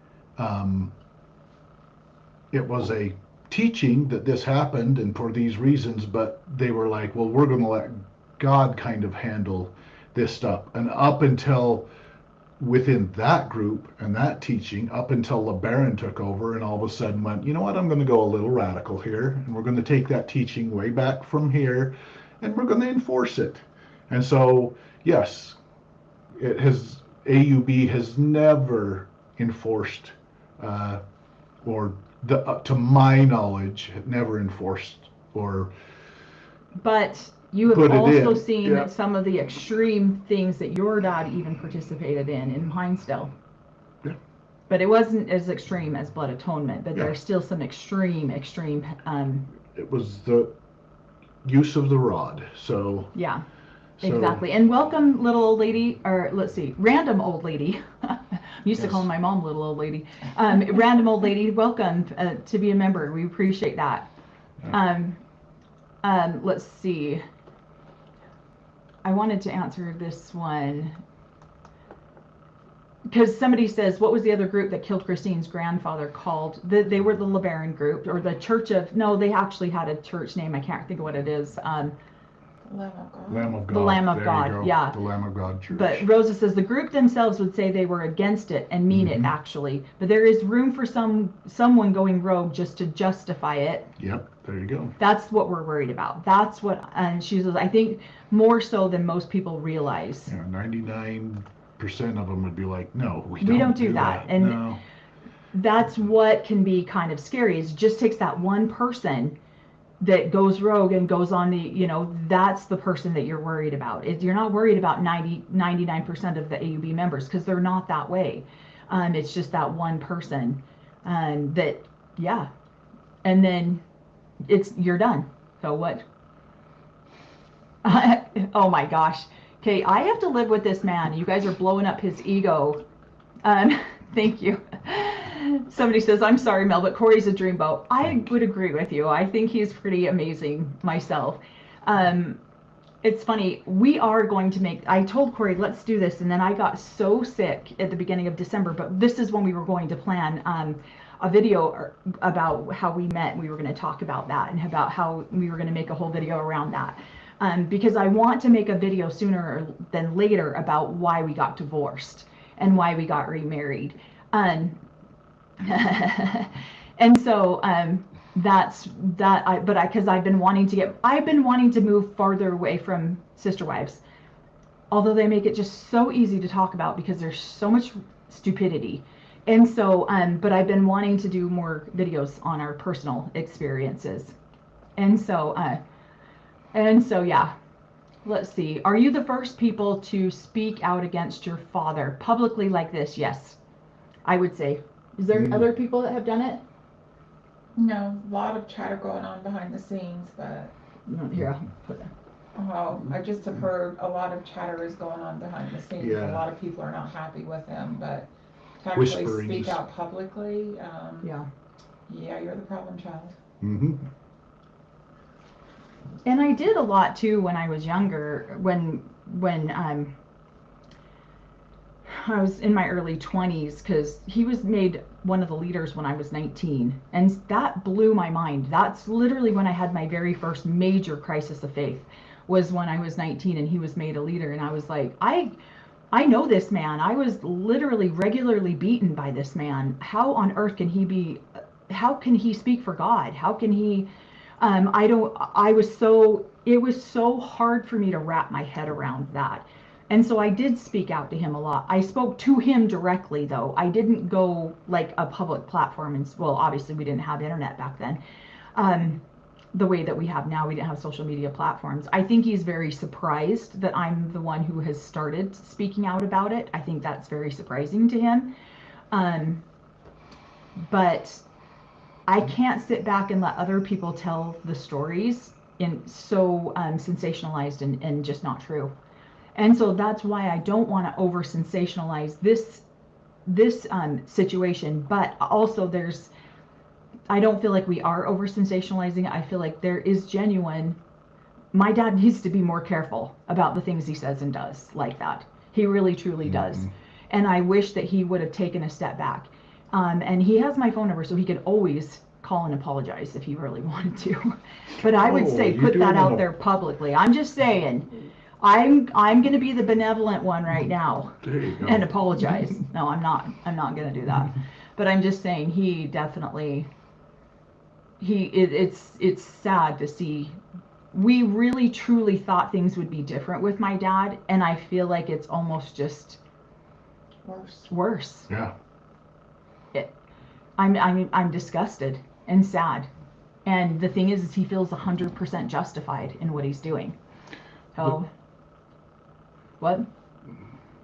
teaching that this happened and for these reasons, but they were like, well, we're going to let God kind of handle this stuff. And up until within that group and that teaching, up until LeBaron took over and all of a sudden went, you know what, I'm going to go a little radical here, and we're going to take that teaching way back from here and we're going to enforce it. And so, yes, AUB has never enforced, to my knowledge, never enforced or. But you have also seen some of the extreme things that your dad even participated in Hinesdale. Yeah. But it wasn't as extreme as blood atonement, but there's still some extreme. It was the use of the rod, so. Yeah, exactly. And welcome, little old lady, or let's see, random old lady. I used to call my mom little old lady. Random old lady, welcome to be a member. We appreciate that. Let's see. I wanted to answer this one because somebody says, what was the other group that killed Christine's grandfather called? They were the LeBaron group, or the Church of, no, they actually had a church name. I can't think of what it is. Lamb of God. Lamb of God. The Lamb of God, go. yeah. The Lamb of God Church. But Rosa says the group themselves would say they were against it and mean it actually. But there is room for someone going rogue just to justify it. Yep, there you go. That's what we're worried about. That's what, and she says, I think more so than most people realize. Yeah, 99% of them would be like, no, we don't do that. And no. That's what can be kind of scary, is it just takes that one person that goes rogue and goes on that's the person that you're worried about. You're not worried about 99% of the AUB members, because they're not that way. It's just that one person that, yeah. And then you're done. So what? Oh my gosh. Okay, I have to live with this man. You guys are blowing up his ego. Thank you. Somebody says, I'm sorry, Mel, but Corey's a dreamboat. I would agree with you. I think he's pretty amazing myself. It's funny. We are going to I told Corey, let's do this. And then I got so sick at the beginning of December, but this is when we were going to plan a video about how we met. We were going to talk about that and about how we were going to make a whole video around that. Because I want to make a video sooner than later about why we got divorced and why we got remarried. And so that's that. Because I've been wanting to move farther away from sister wives, although they make it just so easy to talk about because there's so much stupidity. And so, but I've been wanting to do more videos on our personal experiences. And so, yeah. Let's see. Are you the first people to speak out against your father publicly like this? Yes, I would say. Is there other people that have done it? No, a lot of chatter going on behind the scenes, but Here, put it. I just have heard a lot of chatter is going on behind the scenes. Yeah. A lot of people are not happy with him, but to actually Whisperings. speak out publicly, Yeah. yeah, you're the problem child. Mm-hmm. And I did a lot too when I was younger, when I was in my early 20s, because he was made one of the leaders when I was 19, and that blew my mind. That's literally when I had my very first major crisis of faith, was when I was 19 and he was made a leader, and I was like, I know this man. I was literally regularly beaten by this man. How on earth can he be, how can he speak for God? How can he, it was so hard for me to wrap my head around that. And so I did speak out to him a lot. I spoke to him directly, though. I didn't go like a public platform. And well, obviously we didn't have internet back then. The way that we have now, we didn't have social media platforms. I think he's very surprised that I'm the one who has started speaking out about it. I think that's very surprising to him. But I can't sit back and let other people tell the stories in so sensationalized and just not true. And so that's why I don't want to over sensationalize this situation, but also I don't feel like we are over sensationalizing it. I feel like there is genuine, my dad needs to be more careful about the things he says and does like that. He really truly does. And I wish that he would have taken a step back. And he has my phone number, so he could always call and apologize if he really wanted to. But I would say put that out there publicly. I'm just saying, I'm going to be the benevolent one right now and apologize. No, I'm not going to do that. But I'm just saying he definitely, it's sad to see. We really truly thought things would be different with my dad, and I feel like it's almost just worse. Yeah. I'm disgusted and sad. And the thing is he feels 100% justified in what he's doing. So, what?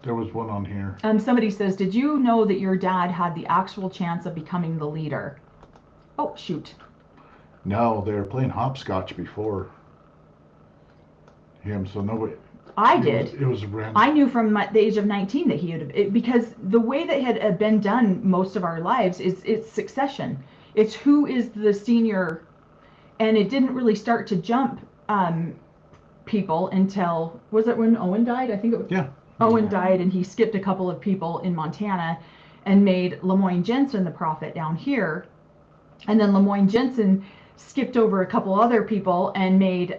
There was one on here. Somebody says, did you know that your dad had the actual chance of becoming the leader? Oh, shoot. No, they were playing hopscotch before him, so nobody. I did. It was random. I knew from the age of 19 that he would, because the way that had been done most of our lives is it's succession. It's who is the senior, and it didn't really start to jump people until, was it when Owen died? I think it was. Yeah. Owen died, and he skipped a couple of people in Montana and made Lemoyne Jensen the prophet down here. And then Lemoyne Jensen skipped over a couple other people and made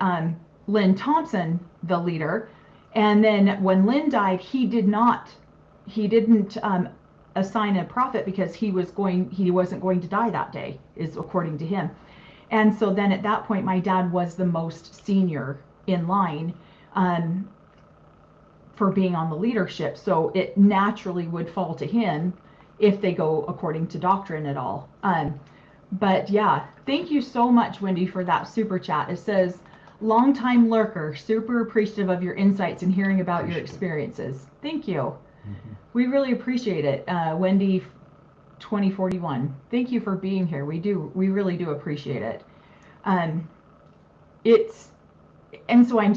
Lynn Thompson the leader. And then when Lynn died, he didn't assign a prophet because he wasn't going to die that day, is according to him. And so then at that point, my dad was the most senior in line for being on the leadership. So it naturally would fall to him if they go according to doctrine at all. But yeah, thank you so much, Wendy, for that super chat. It says, longtime lurker, super appreciative of your insights and hearing about your experiences. Thank you. We really appreciate it. Wendy 2041, thank you for being here. We really do appreciate it. And so I'm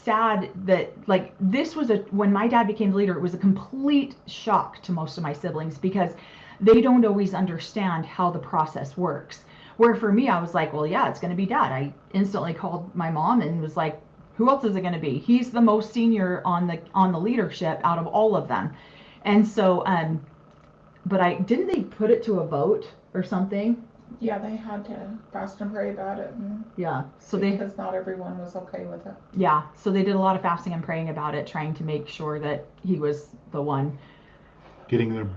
sad that, like, this was when my dad became the leader, it was a complete shock to most of my siblings because they don't always understand how the process works. Where for me, I was like, well, yeah, it's going to be dad. I instantly called my mom and was like, who else is it going to be? He's the most senior on the leadership out of all of them. And so, but didn't they put it to a vote or something? Yeah, they had to fast and pray about it. Yeah, so because not everyone was okay with it. Yeah, so they did a lot of fasting and praying about it, trying to make sure that he was the one. Getting the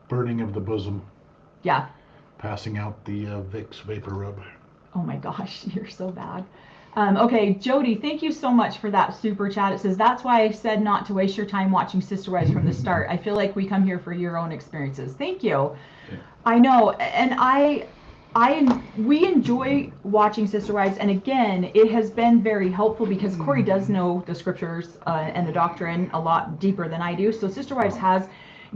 burning of the bosom. Yeah. Passing out the Vicks vapor rub. Oh my gosh, you're so bad. Okay, Jody, thank you so much for that super chat. It says, that's why I said not to waste your time watching Sister Wives from the start. I feel like we come here for your own experiences. Thank you. Yeah. I know, and we enjoy watching Sister Wives, and again, it has been very helpful because Cory does know the scriptures and the doctrine a lot deeper than I do. So Sister Wives has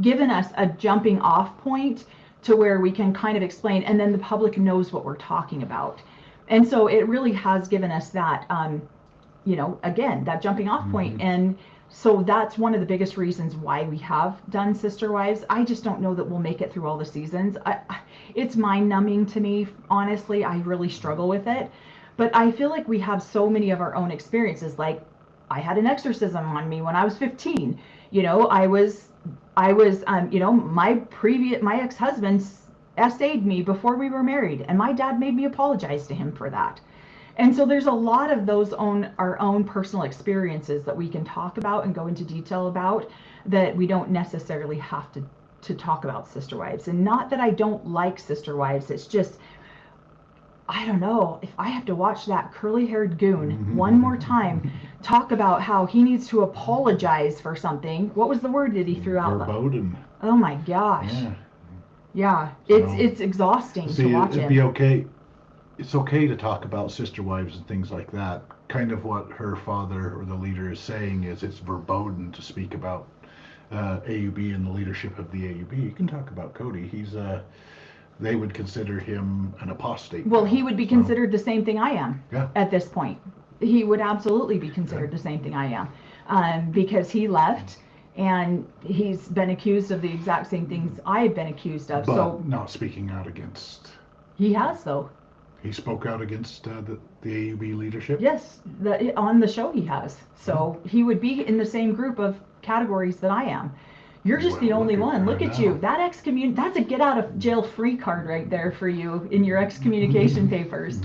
given us a jumping off point to where we can kind of explain, and then the public knows what we're talking about. And so it really has given us that, again, that jumping off point. And so that's one of the biggest reasons why we have done Sister Wives. I just don't know that we'll make it through all the seasons. It's mind-numbing to me, honestly. I really struggle with it. But I feel like we have so many of our own experiences. Like, I had an exorcism on me when I was 15. I was my ex-husband SA'd me before we were married, and my dad made me apologize to him for that. And so there's a lot of our own personal experiences that we can talk about and go into detail about, that we don't necessarily have to talk about Sister Wives. And not that I don't like Sister Wives, it's just, I don't know, if I have to watch that curly-haired goon one more time talk about how he needs to apologize for something. What was the word that he threw out? Verboten. Oh my gosh. Yeah. It's exhausting to watch it'd be okay. It's okay to talk about Sister Wives and things like that. Kind of what her father or the leader is saying is it's verboten to speak about AUB and the leadership of the AUB. You can talk about Cody. He's they would consider him an apostate. Well, he would be considered the same thing I am at this point. He would absolutely be considered the same thing I am, because he left and he's been accused of the exact same things I've been accused of. But so not speaking out against. He has, though. He spoke out against the AUB leadership? Yes, on the show he has. So he would be in the same group of categories that I am. You're just the only one. Look at you. That that's a get out of jail free card right there for you in your excommunication papers.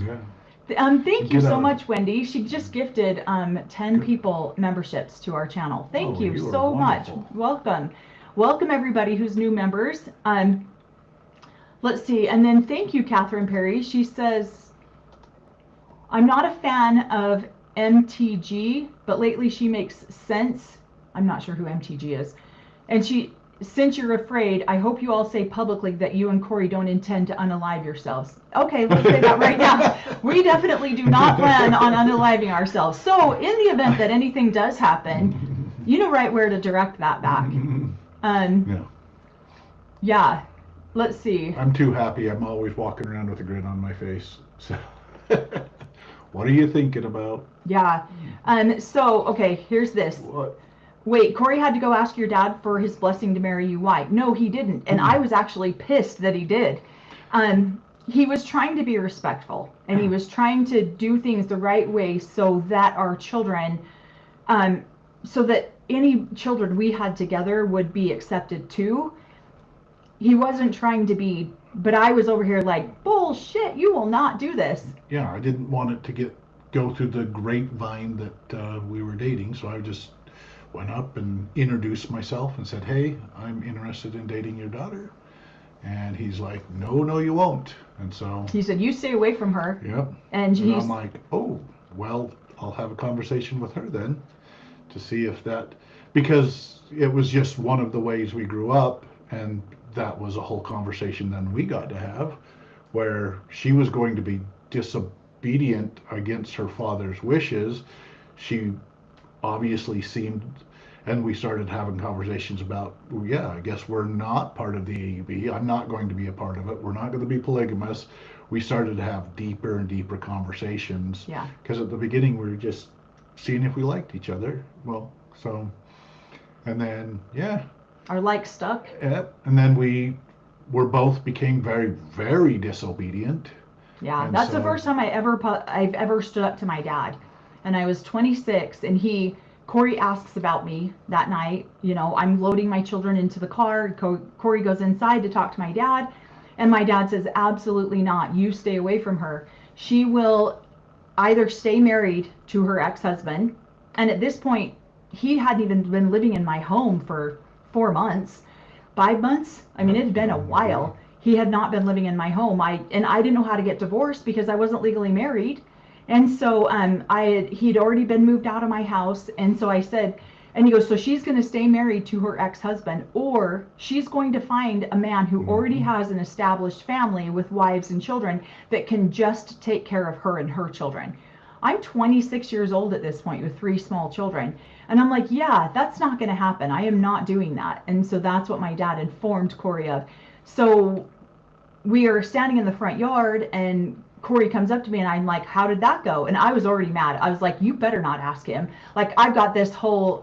Thank you so much, Wendy. She just gifted 10 people memberships to our channel. Thank you so much. Welcome. Welcome everybody who's new members. Let's see. And then thank you, Catherine Perry. She says, I'm not a fan of MTG, but lately she makes sense. I'm not sure who MTG is. And since you're afraid, I hope you all say publicly that you and Cory don't intend to unalive yourselves. Okay, let's say that right now. We definitely do not plan on unaliving ourselves. So in the event that anything does happen, you know right where to direct that back. Yeah. Let's see. I'm too happy. I'm always walking around with a grin on my face. So, what are you thinking about? Yeah. So, okay, here's this. What? Wait, Cory had to go ask your dad for his blessing to marry you. Why? No, he didn't. And I was actually pissed that he did. He was trying to be respectful, and he was trying to do things the right way so that our children, so that any children we had together would be accepted too. He wasn't trying to be, but I was over here like, bullshit, you will not do this. Yeah, I didn't want it to go through the grapevine that we were dating, so I just went up and introduced myself and said, hey, I'm interested in dating your daughter. And he's like, no, you won't. And so he said, you stay away from her. Yep. And I'm like, oh, well, I'll have a conversation with her then to see if that, because it was just one of the ways we grew up, and that was a whole conversation then we got to have, where she was going to be disobedient against her father's wishes. She obviously seemed, and we started having conversations about, well, yeah, I guess we're not part of the AUB. I'm not going to be a part of it. We're not going to be polygamists. We started to have deeper and deeper conversations. Yeah. Because at the beginning we were just seeing if we liked each other. Well, so, and then, yeah. Our like stuck. Yep. And then we both became very, very disobedient. Yeah, and that's the first time I've ever stood up to my dad. And I was 26, and Cory asks about me that night. You know, I'm loading my children into the car. Cory goes inside to talk to my dad, and my dad says, absolutely not. You stay away from her. She will either stay married to her ex-husband, and at this point, he hadn't even been living in my home for 4 months, 5 months. I mean, it had been a while. He had not been living in my home. I didn't know how to get divorced because I wasn't legally married. And so he'd already been moved out of my house. And so I said, and he goes, so she's going to stay married to her ex-husband, or she's going to find a man who already has an established family with wives and children that can just take care of her and her children. I'm 26 years old at this point with 3 small children. And I'm like, yeah, that's not going to happen. I am not doing that. And so that's what my dad informed Cory of. So we are standing in the front yard, and Cory comes up to me, and I'm like, how did that go? And I was already mad. I was like, you better not ask him. Like, I've got this whole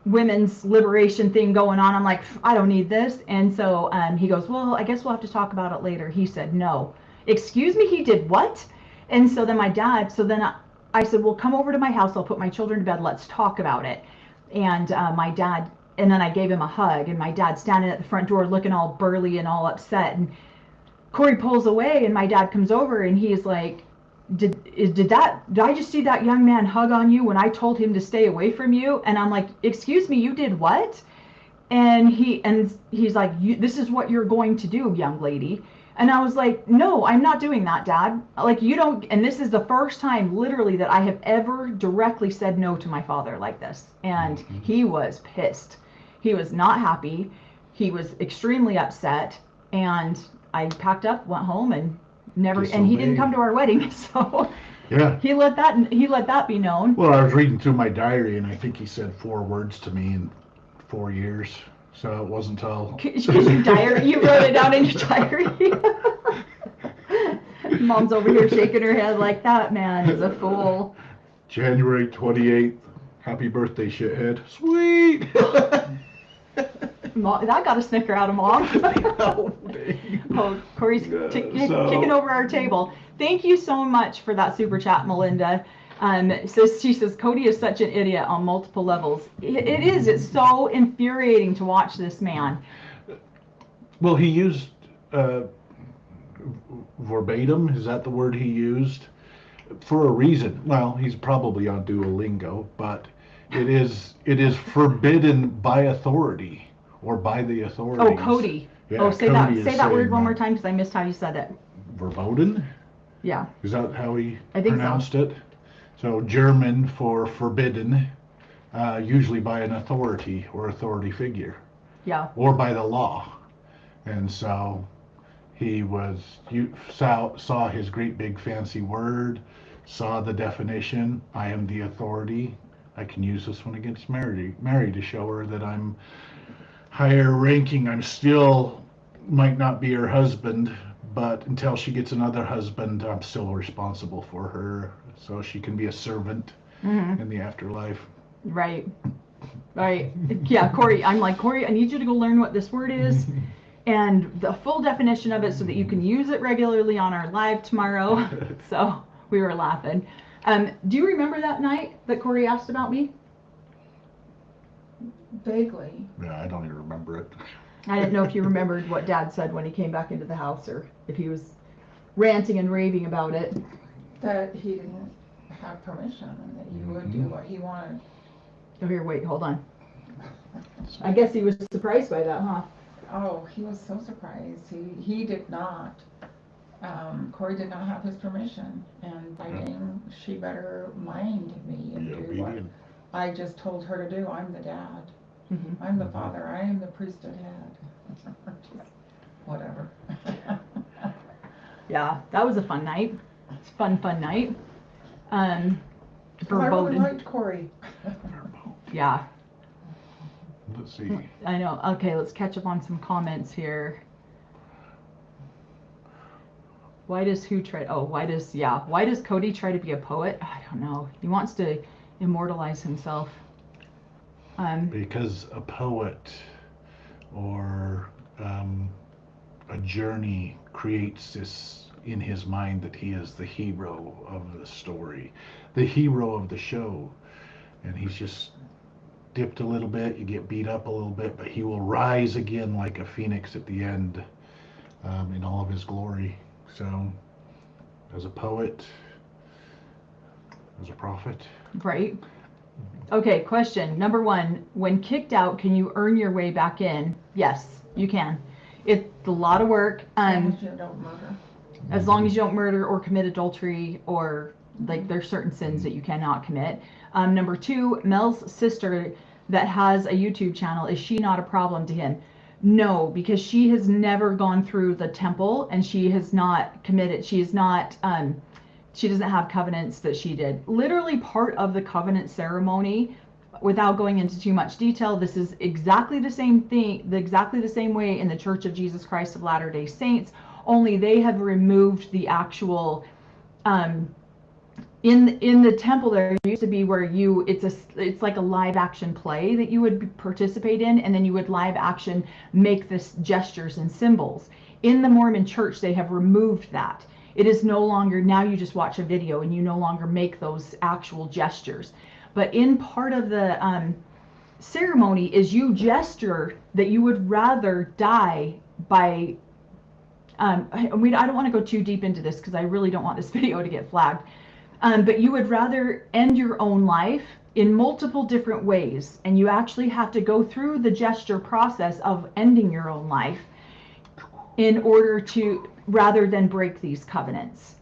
women's liberation thing going on. I'm like, I don't need this. And so he goes, well, I guess we'll have to talk about it later. He said, no. Excuse me, he did what? And so then I said, well, come over to my house. I'll put my children to bed. Let's talk about it. And my dad, and then I gave him a hug, and my dad's standing at the front door looking all burly and all upset. And Cory pulls away, and my dad comes over, and he's like, did I just see that young man hug on you when I told him to stay away from you? And I'm like, excuse me, you did what? And he's like, this is what you're going to do, young lady. And I was like, no, I'm not doing that, Dad. Like, you don't. And this is the first time literally that I have ever directly said no to my father like this. And he was pissed. He was not happy. He was extremely upset. And I packed up, went home, and and he didn't come to our wedding. So yeah, he let that be known. Well, I was reading through my diary, and I think he said 4 words to me in 4 years. So it wasn't until your diary. You wrote it down in your diary. Mom's over here shaking her head like, that man is a fool. January 28th. Happy birthday, shithead. Sweet. Mom, that got a snicker out of Mom. Oh, Cory's kicking over our table. Thank you so much for that super chat, Melinda. She says, Cody is such an idiot on multiple levels. It is. It's so infuriating to watch this man. Well, he used verbatim. Is that the word he used? For a reason. Well, he's probably on Duolingo, but it is forbidden by authority or by the authorities. Oh, Cody. Yeah, say that word one more time, because I missed how you said it. Verboten? Yeah. Is that how he pronounced it? So German for forbidden, usually by an authority or authority figure. Yeah. Or by the law. And so he saw his great big fancy word, saw the definition, I am the authority. I can use this one against Mary to show her that I'm higher ranking. I'm still, might not be her husband, but until she gets another husband, I'm still responsible for her, so she can be a servant in the afterlife. Right. Yeah, Cory, I'm like, Cory, I need you to go learn what this word is and the full definition of it so that you can use it regularly on our live tomorrow. So we were laughing. Do you remember that night that Cory asked about me? Vaguely. Yeah, I don't even remember it. I didn't know if you remembered what Dad said when he came back into the house, or if he was ranting and raving about it. That he didn't have permission and that you would do what he wanted. Oh, here, wait, hold on. I guess he was surprised by that, huh? Oh, he was so surprised. He did not. Cory did not have his permission, and by dang, she better mind me and do what I just told her to do. I'm the dad. I'm the father. I am the priesthood head. Whatever. Yeah, that was a fun night. It's a fun night. I really liked Cory. Yeah. Let's see. I know. Okay, let's catch up on some comments here. Why does Cody try to be a poet? I don't know. He wants to immortalize himself. Because a poet or a journey creates this in his mind that he is the hero of the story, the hero of the show, and he's just dipped a little bit, you get beat up a little bit, but he will rise again like a phoenix at the end in all of his glory. So as a poet, as a prophet. Right. Okay, question number 1. When kicked out, can you earn your way back in? Yes, you can. It's a lot of work. As long as you don't murder. As long as you don't murder or commit adultery, or like there's certain sins that you cannot commit. Number 2, Mel's sister that has a YouTube channel, is she not a problem to him? No, because she has never gone through the temple, and she has not committed. She is not. She doesn't have covenants that she did. Literally part of the covenant ceremony, without going into too much detail, this is exactly the same thing, exactly the same way in the Church of Jesus Christ of Latter-day Saints, only they have removed the actual, in the temple there used to be where it's like a live action play that you would participate in, and then you would live action make this gestures and symbols. In the Mormon church, they have removed that. It is no longer, now you just watch a video and you no longer make those actual gestures. But in part of the ceremony is you gesture that you would rather die by, I don't want to go too deep into this because I really don't want this video to get flagged. But you would rather end your own life in multiple different ways, and you actually have to go through the gesture process of ending your own life in order to, rather than break these covenants.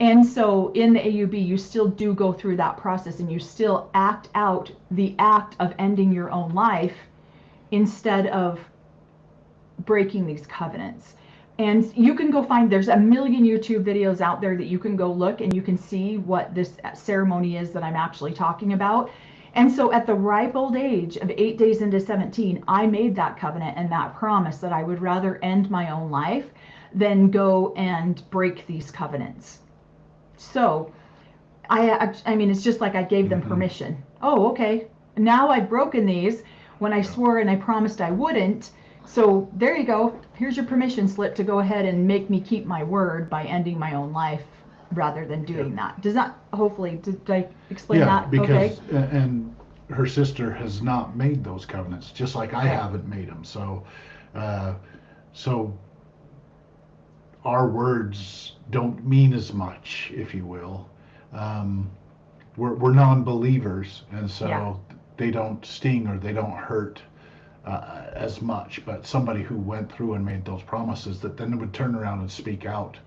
And so in the AUB, you still do go through that process, and you still act out the act of ending your own life instead of breaking these covenants. And you can go find, there's a million YouTube videos out there that you can go look, and you can see what this ceremony is that I'm actually talking about. And so at the ripe old age of 8 days into 17, I made that covenant and that promise that I would rather end my own life than go and break these covenants. So I mean, it's just like I gave them permission. Oh, okay. Now I've broken these when I swore and I promised I wouldn't. So there you go. Here's your permission slip to go ahead and make me keep my word by ending my own life rather than doing that. Does that, hopefully, did I explain that? Because, okay. And her sister has not made those covenants, just like I haven't made them. So, so our words don't mean as much, if you will. We're non-believers, and so they don't sting or they don't hurt as much. But somebody who went through and made those promises that then would turn around and speak out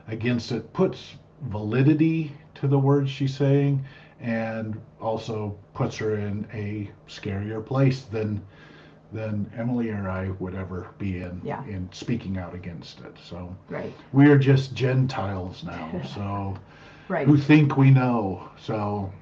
against it puts validity to the words she's saying, and also puts her in a scarier place than Emily or I would ever be in speaking out against it. So we are just Gentiles now, so who think we know. So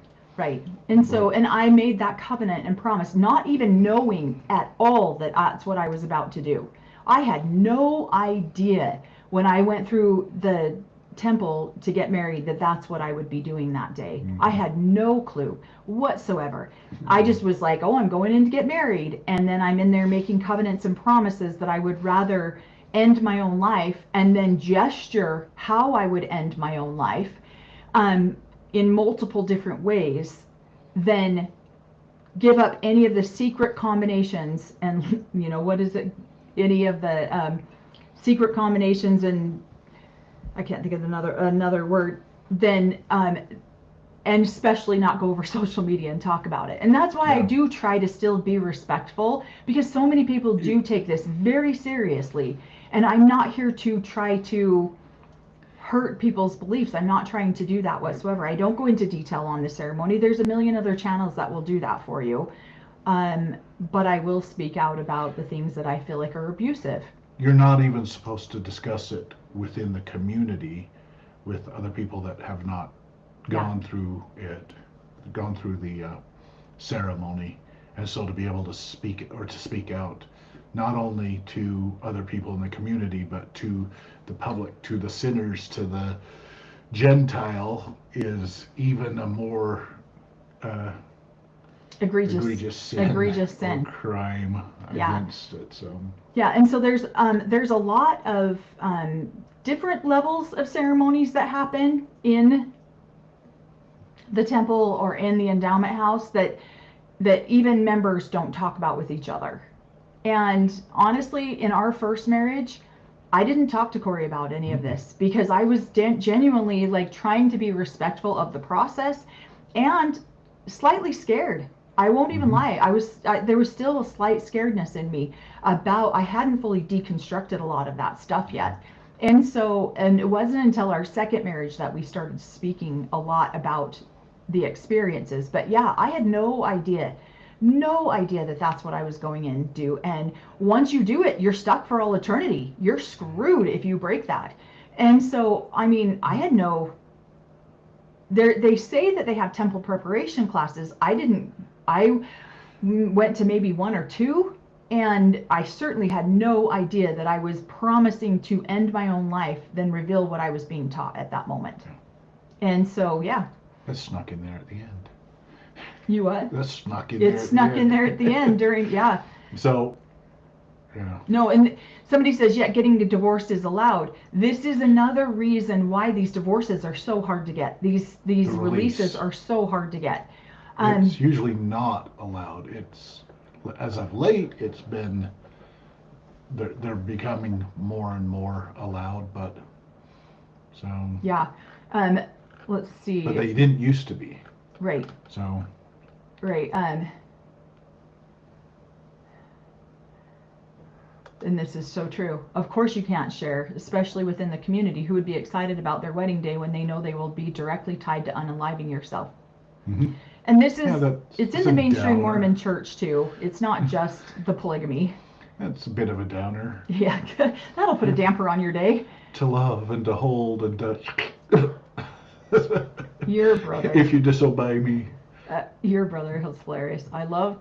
and so, and I made that covenant and promise, not even knowing at all that that's what I was about to do. I had no idea when I went through the temple to get married that that's what I would be doing that day. I had no clue whatsoever. I just was like, oh, I'm going in to get married, and then I'm in there making covenants and promises that I would rather end my own life and then gesture how I would end my own life in multiple different ways than give up any of the secret combinations and, you know, what is it, any of the secret combinations, and I can't think of another word, then and especially not go over social media and talk about it. And that's why I do try to still be respectful, because so many people do take this very seriously, and I'm not here to try to hurt people's beliefs. I'm not trying to do that whatsoever. I don't go into detail on the ceremony. There's a million other channels that will do that for you. But I will speak out about the things that I feel like are abusive. You're not even supposed to discuss it within the community with other people that have not gone through it, gone through the ceremony. And so to be able to speak out, not only to other people in the community, but to the public, to the sinners, to the Gentile, is even a more egregious sin or crime against it. So and so there's a lot of different levels of ceremonies that happen in the temple or in the endowment house that even members don't talk about with each other. And honestly, in our first marriage, I didn't talk to Cory about any of this because I was genuinely like trying to be respectful of the process and slightly scared. I won't even lie. There was still a slight scaredness in me about, I hadn't fully deconstructed a lot of that stuff yet. And so, and it wasn't until our second marriage that we started speaking a lot about the experiences. But yeah, I had no idea that that's what I was going in to do. And once you do it, you're stuck for all eternity. You're screwed if you break that. And so, I mean, I had no, they say that they have temple preparation classes. I went to maybe one or two, And I certainly had no idea that I was promising to end my own life, then reveal what I was being taught at that moment. And so, yeah. That snuck in there at the end. You what? That snuck in there. It snuck in there at the end during, yeah. So, yeah. No, and somebody says, yeah, getting divorced is allowed. This is another reason why these divorces are so hard to get. These releases are so hard to get. It's usually not allowed. It's, as of late, it's been, they're becoming more and more allowed, but, so. Yeah. Let's see. But they didn't used to be. Right. So. Right. And this is so true. Of course you can't share, especially within the community, who would be excited about their wedding day when they know they will be directly tied to unaliving yourself. Mm-hmm. And this is, it's in the mainstream downer. Mormon church too. It's not just the polygamy. That's a bit of a downer. Yeah, that'll put a damper on your day. To love and to hold and to... Your brother. If you disobey me. Your brother is hilarious. I love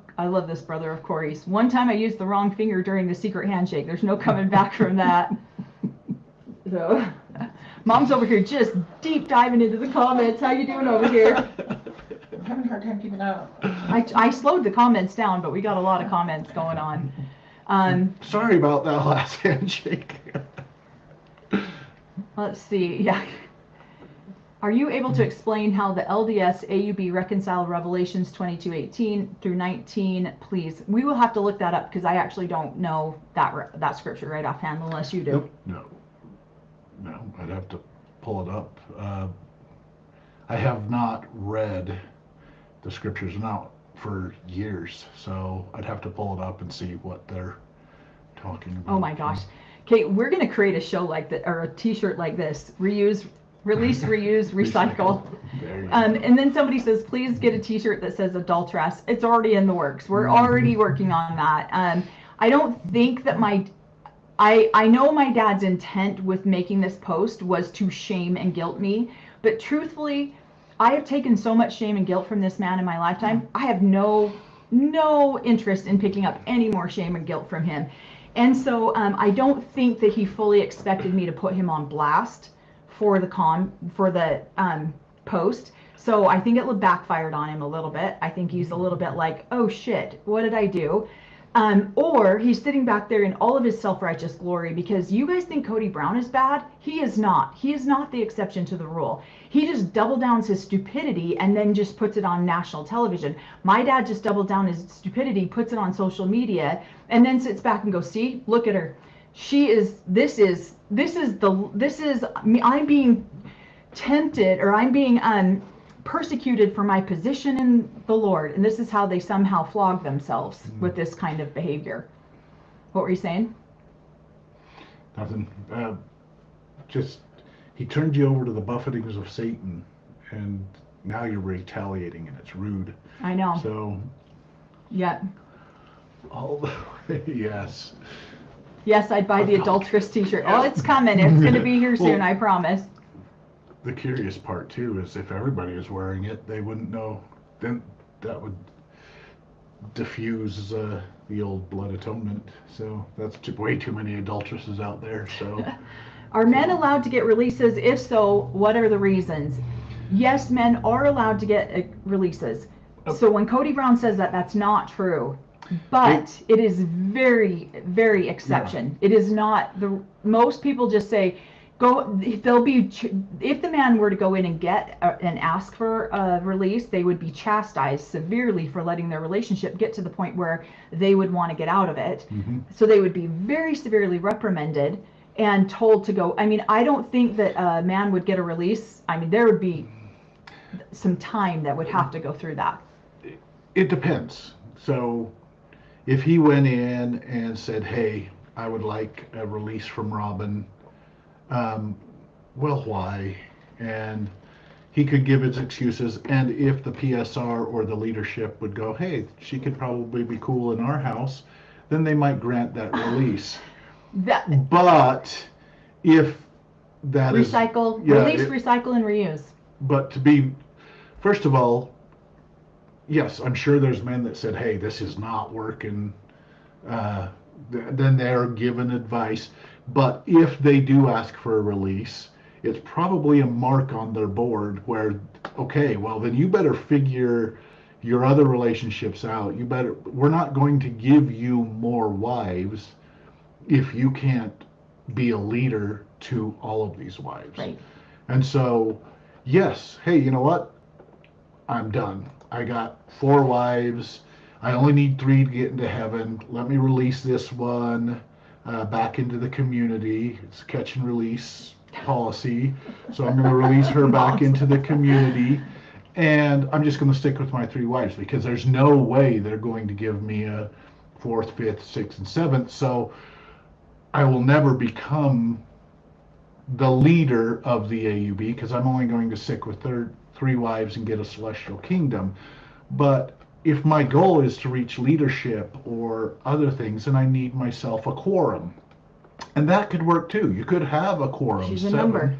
this brother of Cory's. One time I used the wrong finger during the secret handshake. There's no coming back from that. So, Mom's over here just deep diving into the comments. How you doing over here? I'm having a hard time keeping up. I slowed the comments down, but we got a lot of comments going on. Sorry about that last handshake. Let's see. Yeah. Are you able to explain how the LDS AUB reconcile Revelations 22:18 through 19, please? We will have to look that up because I actually don't know that scripture right offhand unless you do. No, I'd have to pull it up. I have not read the scriptures now for years, so I'd have to pull it up and see what they're talking about. Oh my gosh. Okay, we're going to create a show like that, or a t-shirt like this. Release, reuse, recycle. And then somebody says, please get a t-shirt that says Adultras. It's already in the works. We're already working on that. I don't think that I know my dad's intent with making this post was to shame and guilt me, but truthfully, I have taken so much shame and guilt from this man in my lifetime. I have no interest in picking up any more shame and guilt from him. And so I don't think that he fully expected me to put him on blast for the post. So I think it backfired on him a little bit. I think he's a little bit like, oh shit, what did I do? Or he's sitting back there in all of his self-righteous glory because you guys think Cody Brown is bad? He is not. He is not the exception to the rule. He just double downs his stupidity and then just puts it on national television. My dad just doubled down his stupidity, puts it on social media, and then sits back and goes, see, look at her. This is me. I'm being tempted, or I'm being persecuted for my position in the Lord, and this is how they somehow flog themselves with this kind of behavior. What were you saying? Nothing. Just he turned you over to the buffetings of Satan, and now you're retaliating, and it's rude. I know. So. Yeah. Yes. Yes, I'd buy the Adulteress t-shirt. Oh, it's coming. It's going to be here soon, I promise. The curious part too is if everybody is wearing it, they wouldn't know. Then that would diffuse the old blood atonement. So that's way too many adulteresses out there. So are men allowed to get releases? If so, what are the reasons? Yes, men are allowed to get releases. So when Cody Brown says that, that's not true. But it is very, very exception. Yeah. It is not most people just say, if the man were to go in and get and ask for a release, they would be chastised severely for letting their relationship get to the point where they would want to get out of it. Mm-hmm. So they would be very severely reprimanded and told to go. I mean, I don't think that a man would get a release. I mean, there would be some time that would have to go through that. It depends. So if he went in and said, hey, I would like a release from Robin, well, why? And he could give his excuses, and if the PSR or the leadership would go, hey, she could probably be cool in our house, then they might grant that release. But if that release, recycle, and reuse. But to be, first of all, yes, I'm sure there's men that said, hey, this is not working. then they're given advice. But if they do ask for a release, it's probably a mark on their board where, okay, well, then you better figure your other relationships out. We're not going to give you more wives if you can't be a leader to all of these wives. Right. And so, yes, hey, you know what? I'm done. I got 4 wives. I only need 3 to get into heaven. Let me release this one back into the community. It's a catch and release policy. So I'm going to release her back into the community. And I'm just going to stick with my 3 wives because there's no way they're going to give me a 4th, 5th, 6th, and 7th. So I will never become the leader of the AUB because I'm only going to stick with 3 wives and get a celestial kingdom. But if my goal is to reach leadership or other things, then I need myself a quorum. And that could work too. You could have a quorum. She's a number.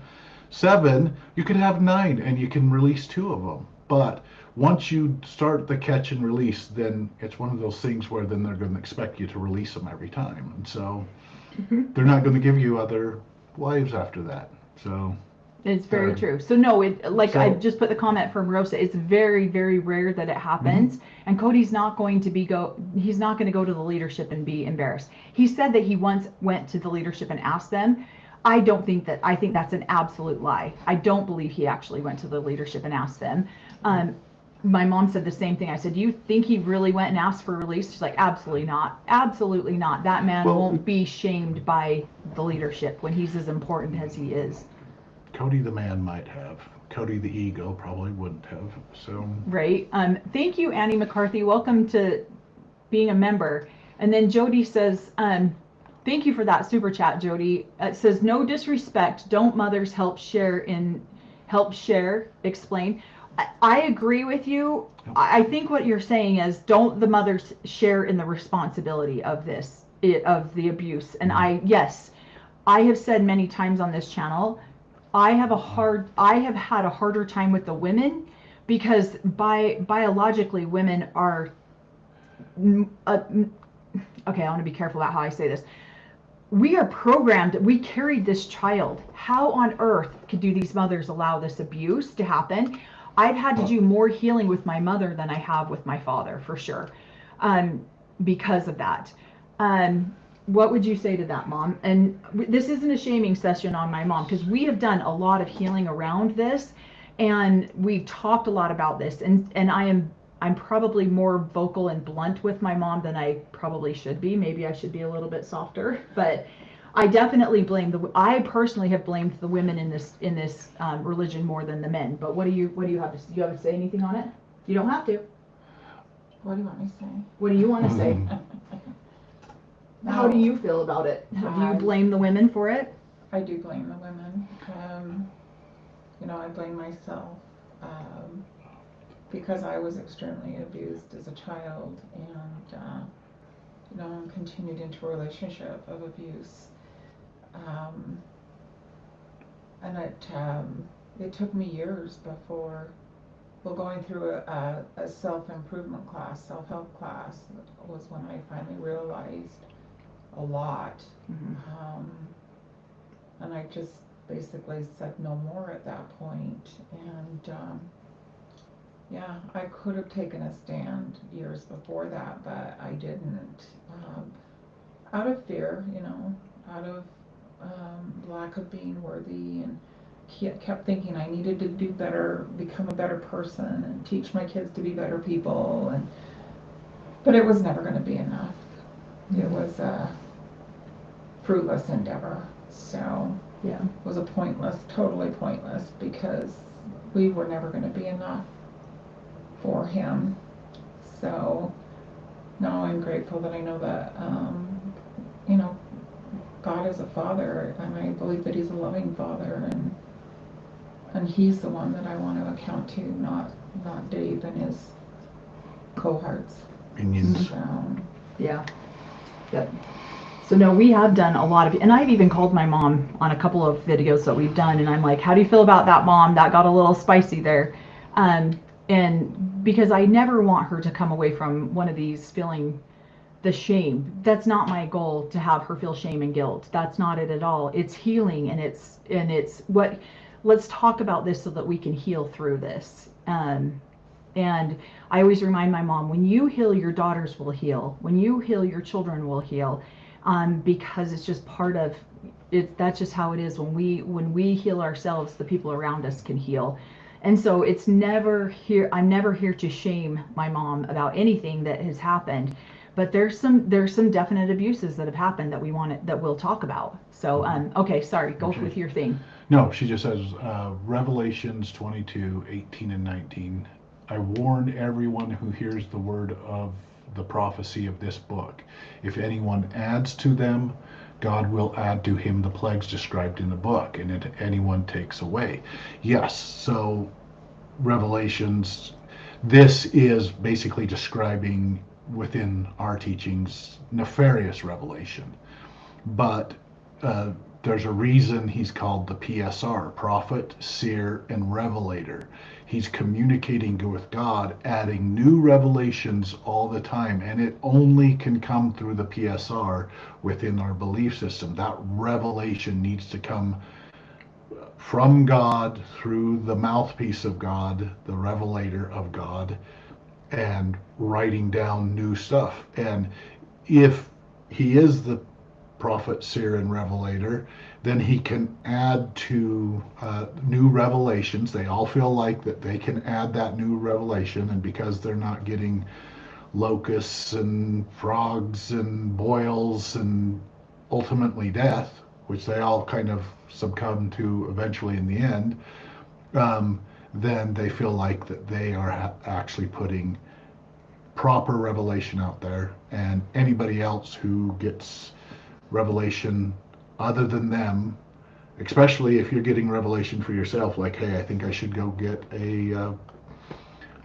7, you could have 9 and you can release 2 of them. But once you start the catch and release, then it's one of those things where then they're going to expect you to release them every time. And so they're not going to give you other wives after that. So it's very true. So no, I just put the comment from Rosa. It's very, very rare that it happens. And Cody's not going to he's not going to go to the leadership and be embarrassed. He said that he once went to the leadership and asked them. I think that's an absolute lie. I don't believe he actually went to the leadership and asked them. My mom said the same thing. I said, do you think he really went and asked for release? She's like, absolutely not. Absolutely not. That man won't be shamed by the leadership when he's as important as he is. Cody the man might have. Cody the ego probably wouldn't have. So right. Thank you, Annie McCarthy. Welcome to being a member. And then Jody says, thank you for that super chat, Jody. It says, no disrespect. Don't mothers help share, explain. I agree with you. I think what you're saying is, don't the mothers share in the responsibility of of the abuse? And I have said many times on this channel, I have had a harder time with the women because biologically women are, okay, I want to be careful about how I say this. We are programmed, we carried this child. How on earth do these mothers allow this abuse to happen? I've had to do more healing with my mother than I have with my father, for sure, because of that. What would you say to that, Mom? And this isn't a shaming session on my mom, because we have done a lot of healing around this, and we've talked a lot about this, and I'm probably more vocal and blunt with my mom than I probably should be. Maybe I should be a little bit softer, but I definitely I personally have blamed the women in this religion more than the men. But what do you have to do? You have to say anything on it? You don't have to. What do you want me to say? What do you want to say? How do you feel about it? Do you blame the women for it? I do blame the women. I blame myself because I was extremely abused as a child and continued into a relationship of abuse. And it took me years before, going through a self-improvement class, self-help class, was when I finally realized a lot. And I just basically said no more at that point. And I could have taken a stand years before that, but I didn't. Out of fear, out of lack of being worthy, and kept thinking I needed to do better, become a better person, and teach my kids to be better people. But it was never going to be enough. It was a fruitless endeavor. So it was totally pointless, because we were never going to be enough for him. So now I'm grateful that I know that God is a father, and I believe that he's a loving father, and he's the one that I want to account to, not Dave and his cohorts. Opinions. So no, we have done a lot of, and I've even called my mom on a couple of videos that we've done, and I'm like, how do you feel about that, Mom? That got a little spicy there. And because I never want her to come away from one of these feeling the shame. That's not my goal, to have her feel shame and guilt. That's not it at all. It's healing, and it's what, let's talk about this so that we can heal through this. And I always remind my mom, when you heal, your daughters will heal. When you heal, your children will heal, because it's just part of it. That's just how it is. When we heal ourselves, the people around us can heal. And so it's never here. I'm never here to shame my mom about anything that has happened, but there's some definite abuses that have happened that we'll talk about. So okay, sorry, go with your thing. No, she just says Revelations 22:18 and 19. I warn everyone who hears the word of the prophecy of this book. If anyone adds to them, God will add to him the plagues described in the book, and if anyone takes away. Yes, so Revelations, this is basically describing within our teachings nefarious revelation. But there's a reason he's called the PSR, prophet, seer, and revelator. He's communicating with God, adding new revelations all the time, and it only can come through the PSR within our belief system. That revelation needs to come from God through the mouthpiece of God, the revelator of God, and writing down new stuff. And if he is the prophet, seer, and revelator, then he can add to new revelations. They all feel like that they can add that new revelation, and because they're not getting locusts and frogs and boils and ultimately death, which they all kind of succumb to eventually in the end, then they feel like that they are actually putting proper revelation out there, and anybody else who gets revelation other than them, especially if you're getting revelation for yourself, like, hey, I think I should go get a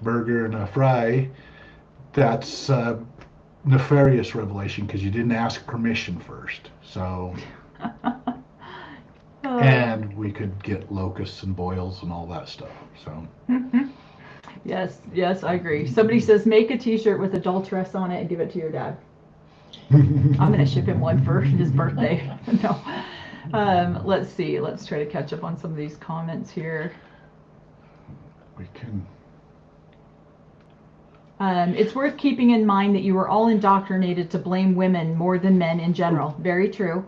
burger and a fry, that's nefarious revelation, because you didn't ask permission first. So and we could get locusts and boils and all that stuff. So yes, I agree. Somebody says make a t-shirt with adulteress on it and give it to your dad. I'm gonna ship him one for his birthday. No. Let's see. Let's try to catch up on some of these comments here. We can. It's worth keeping in mind that you were all indoctrinated to blame women more than men in general. Very true.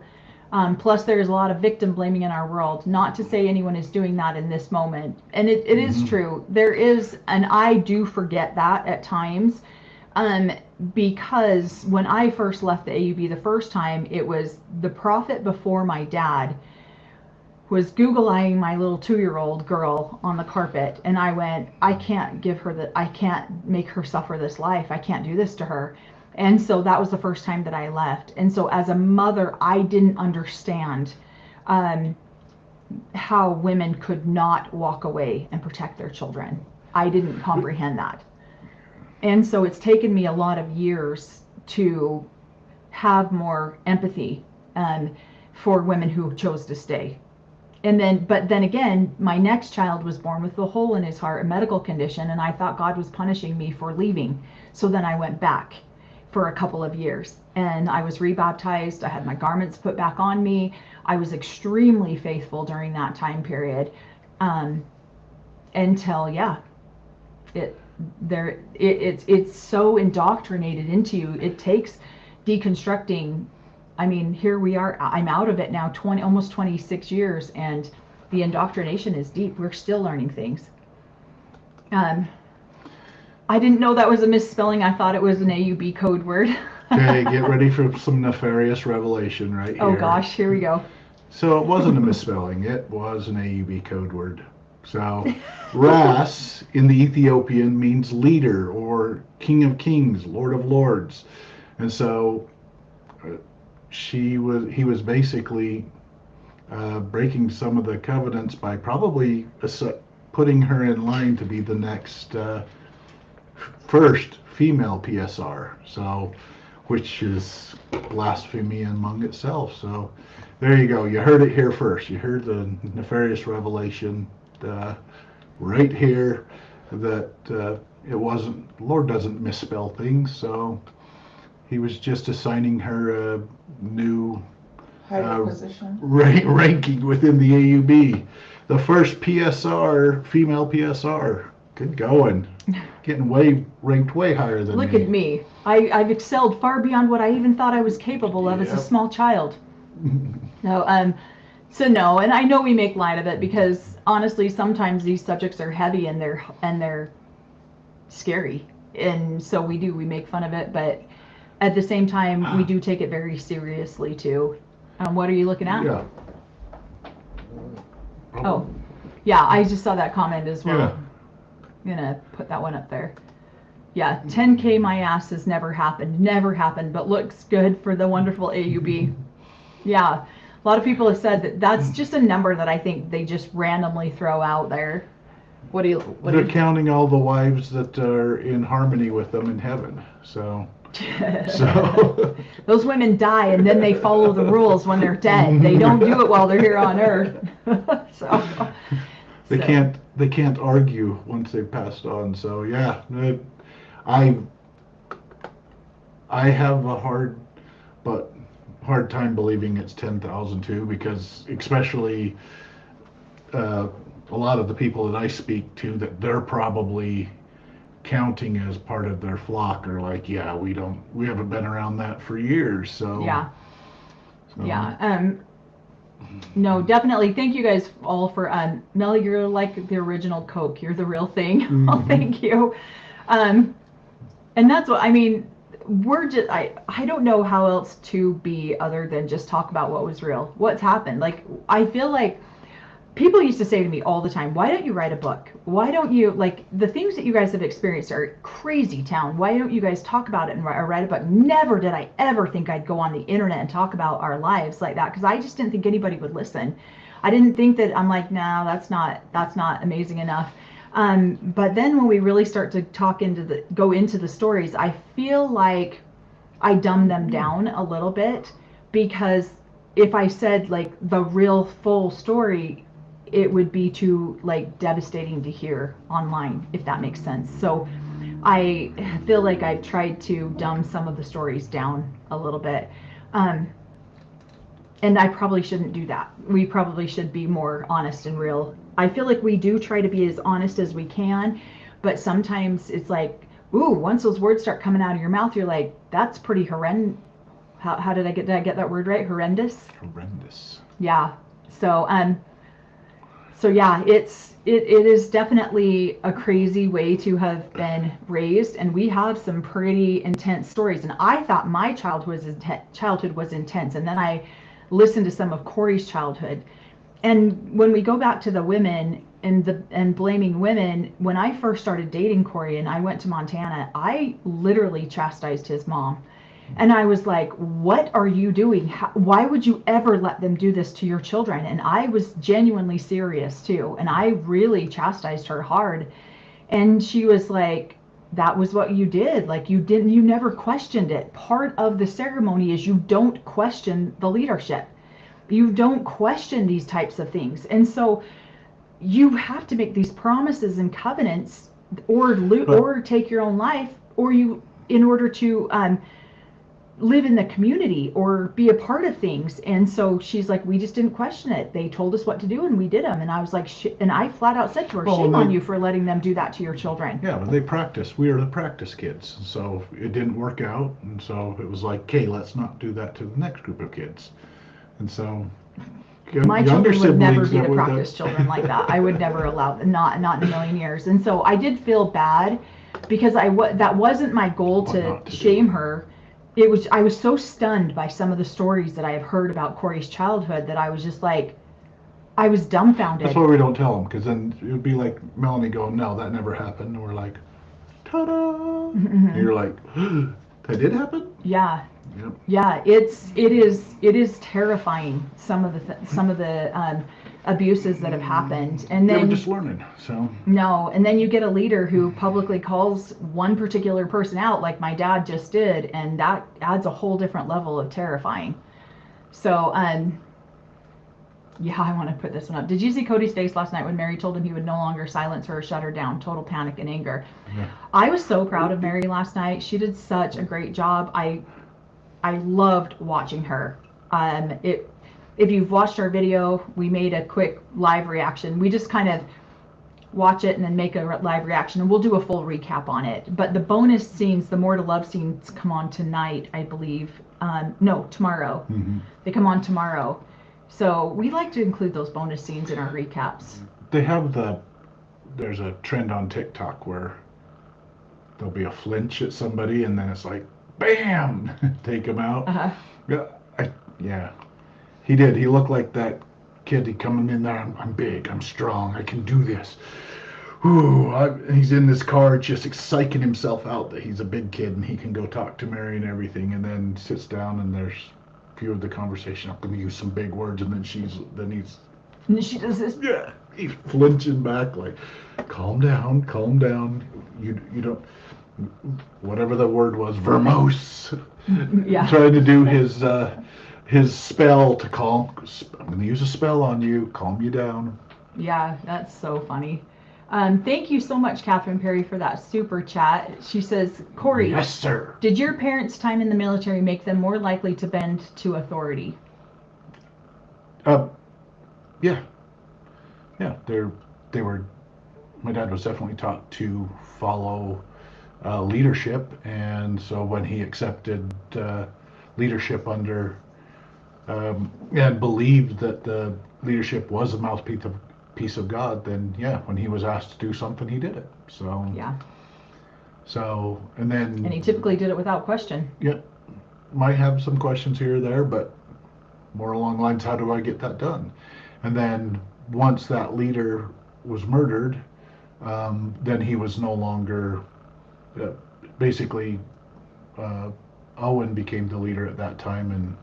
Plus, there is a lot of victim blaming in our world. Not to say anyone is doing that in this moment. And it is true. There is, and I do forget that at times. Because when I first left the AUB the first time, it was the prophet before my dad was Google-eyeing my little 2-year-old girl on the carpet, and I went, I can't make her suffer this life. I can't do this to her. And so that was the first time that I left. And so as a mother, I didn't understand how women could not walk away and protect their children. I didn't comprehend that. And so it's taken me a lot of years to have more empathy for women who chose to stay. But then again, my next child was born with a hole in his heart, a medical condition, and I thought God was punishing me for leaving. So then I went back for a couple of years, and I was rebaptized. I had my garments put back on me. I was extremely faithful during that time period, until it's so indoctrinated into you. It takes deconstructing. I mean, here we are. I'm out of it now, almost 26 years, and the indoctrination is deep. We're still learning things. I didn't know that was a misspelling. I thought it was an AUB code word. Okay, get ready for some nefarious revelation right here. Oh gosh, here we go. So it wasn't a misspelling. It was an AUB code word. So Ras in the Ethiopian means leader or king of kings, lord of lords. And so he was basically breaking some of the covenants by probably putting her in line to be the next first female PSR, so which is blasphemy among itself. So there you go. You heard it here first. You heard the nefarious revelation right here, that it wasn't, the Lord doesn't misspell things, so He was just assigning her a new Higher position. ranking within the AUB. The first PSR, female PSR. Good going. Getting ranked way higher than Look me. at me. I've excelled far beyond what I even thought I was capable of as a Yep. small child. No, so no, and I know we make light of it because honestly, sometimes these subjects are heavy and they're scary, and so we make fun of it, but at the same time, we do take it very seriously too. What are you looking at? Yeah. Oh, yeah, I just saw that comment as well. Yeah. I'm gonna put that one up there. Yeah, 10K my ass has never happened, but looks good for the wonderful AUB. Yeah, a lot of people have said that that's just a number that I think they just randomly throw out there. They're counting all the wives that are in harmony with them in heaven. So Those women die and then they follow the rules when they're dead. They don't do it while they're here on earth. They can't argue once they've passed on. So yeah, I have a hard time believing it's 10,000 too, because especially a lot of the people that I speak to, that they're probably counting as part of their flock, are like, yeah, we haven't been around that for years. So no, definitely. Thank you guys all for Melly, you're like the original Coke. You're the real thing. Mm-hmm. Well, thank you. And that's what I mean. We're just I don't know how else to be other than just talk about what was real, what's happened. Like, I feel like people used to say to me all the time, why don't you write a book? Why don't you, like, the things that you guys have experienced are crazy town. Why don't you guys talk about it and write a book? Never did I ever think I'd go on the internet and talk about our lives like that, because I just didn't think anybody would listen. I didn't think that, I'm like, no, that's not amazing enough. But then when we really start to go into the stories, I feel like I dumb them down a little bit, because if I said like the real full story, it would be too like devastating to hear online, if that makes sense. So I feel like I've tried to dumb some of the stories down a little bit. And I probably shouldn't do that. We probably should be more honest and real. I feel like we do try to be as honest as we can, but sometimes it's like, ooh, once those words start coming out of your mouth, you're like, that's pretty horrendous. How did I get that word right? Horrendous? Horrendous. Yeah. So yeah, it is definitely a crazy way to have been raised, and we have some pretty intense stories. And I thought my childhood was intense, and then I listened to some of Cory's childhood. And when we go back to the women and blaming women, when I first started dating Cory and I went to Montana, I literally chastised his mom. And I was like, what are you doing? Why would you ever let them do this to your children? And I was genuinely serious too. And I really chastised her hard. And she was like, that was what you did. Like, you never questioned it. Part of the ceremony is you don't question the leadership. You don't question these types of things. And so you have to make these promises and covenants or take your own life, or in order to live in the community or be a part of things. And so she's like, we just didn't question it. They told us what to do and we did them. And I was like, and I flat out said to her, shame on you for letting them do that to your children. Yeah, but they practiced. We were the practice kids. So it didn't work out. And so it was like, okay, let's not do that to the next group of kids. And so my children would never be the practice children like that. I would never allow them, not in a million years. And so I did feel bad, because that wasn't my goal to shame her. I was so stunned by some of the stories that I have heard about Cory's childhood that I was just like, I was dumbfounded. That's why we don't tell them, because then it would be like Melanie going, no, that never happened. And we're like, ta-da! Mm-hmm. And you're like, that did happen? Yeah. Yep. Yeah, it is terrifying, some of the abuses that have happened. And then we're just learning. So no, and then you get a leader who publicly calls one particular person out, like my dad just did, and that adds a whole different level of terrifying. So yeah, I want to put this one up. Did you see Cody's face last night when Mary told him he would no longer silence her or shut her down? Total panic and anger. Yeah. I was so proud of Mary last night. She did such a great job. I loved watching her. If you've watched our video, we made a quick live reaction. We just kind of watch it and then make a live reaction, and we'll do a full recap on it. But the bonus scenes, the More to Love scenes, come on tonight, I believe. No, tomorrow. Mm-hmm. They come on tomorrow. So we like to include those bonus scenes in our recaps. They have there's a trend on TikTok where there'll be a flinch at somebody and then it's like, bam, take him out. Yeah, he did. He looked like that kid. He coming in there, I'm big, I'm strong, I can do this. Ooh, he's in this car just psyching himself out that he's a big kid and he can go talk to Mary and everything, and then sits down and there's a few of the conversation. I'm going to use some big words, and then And she does this. Yeah, he's flinching back like, calm down. You don't, whatever the word was, vermouth. Yeah. Trying to do his spell to calm. I'm going to use a spell on you, calm you down. Yeah, that's so funny. Thank you so much, Catherine Perry, for that super chat. She says, Cory, Yes, sir. Did your parents' time in the military make them more likely to bend to authority? Yeah. They were. My dad was definitely taught to follow leadership, and so when he accepted leadership under and believed that the leadership was a mouthpiece of God, then yeah, when he was asked to do something, he did it. So Yeah. So and he typically did it without question. Yeah, might have some questions here or there, but more along the lines, how do I get that done? And then once that leader was murdered, then he was no longer, basically, Owen became the leader at that time and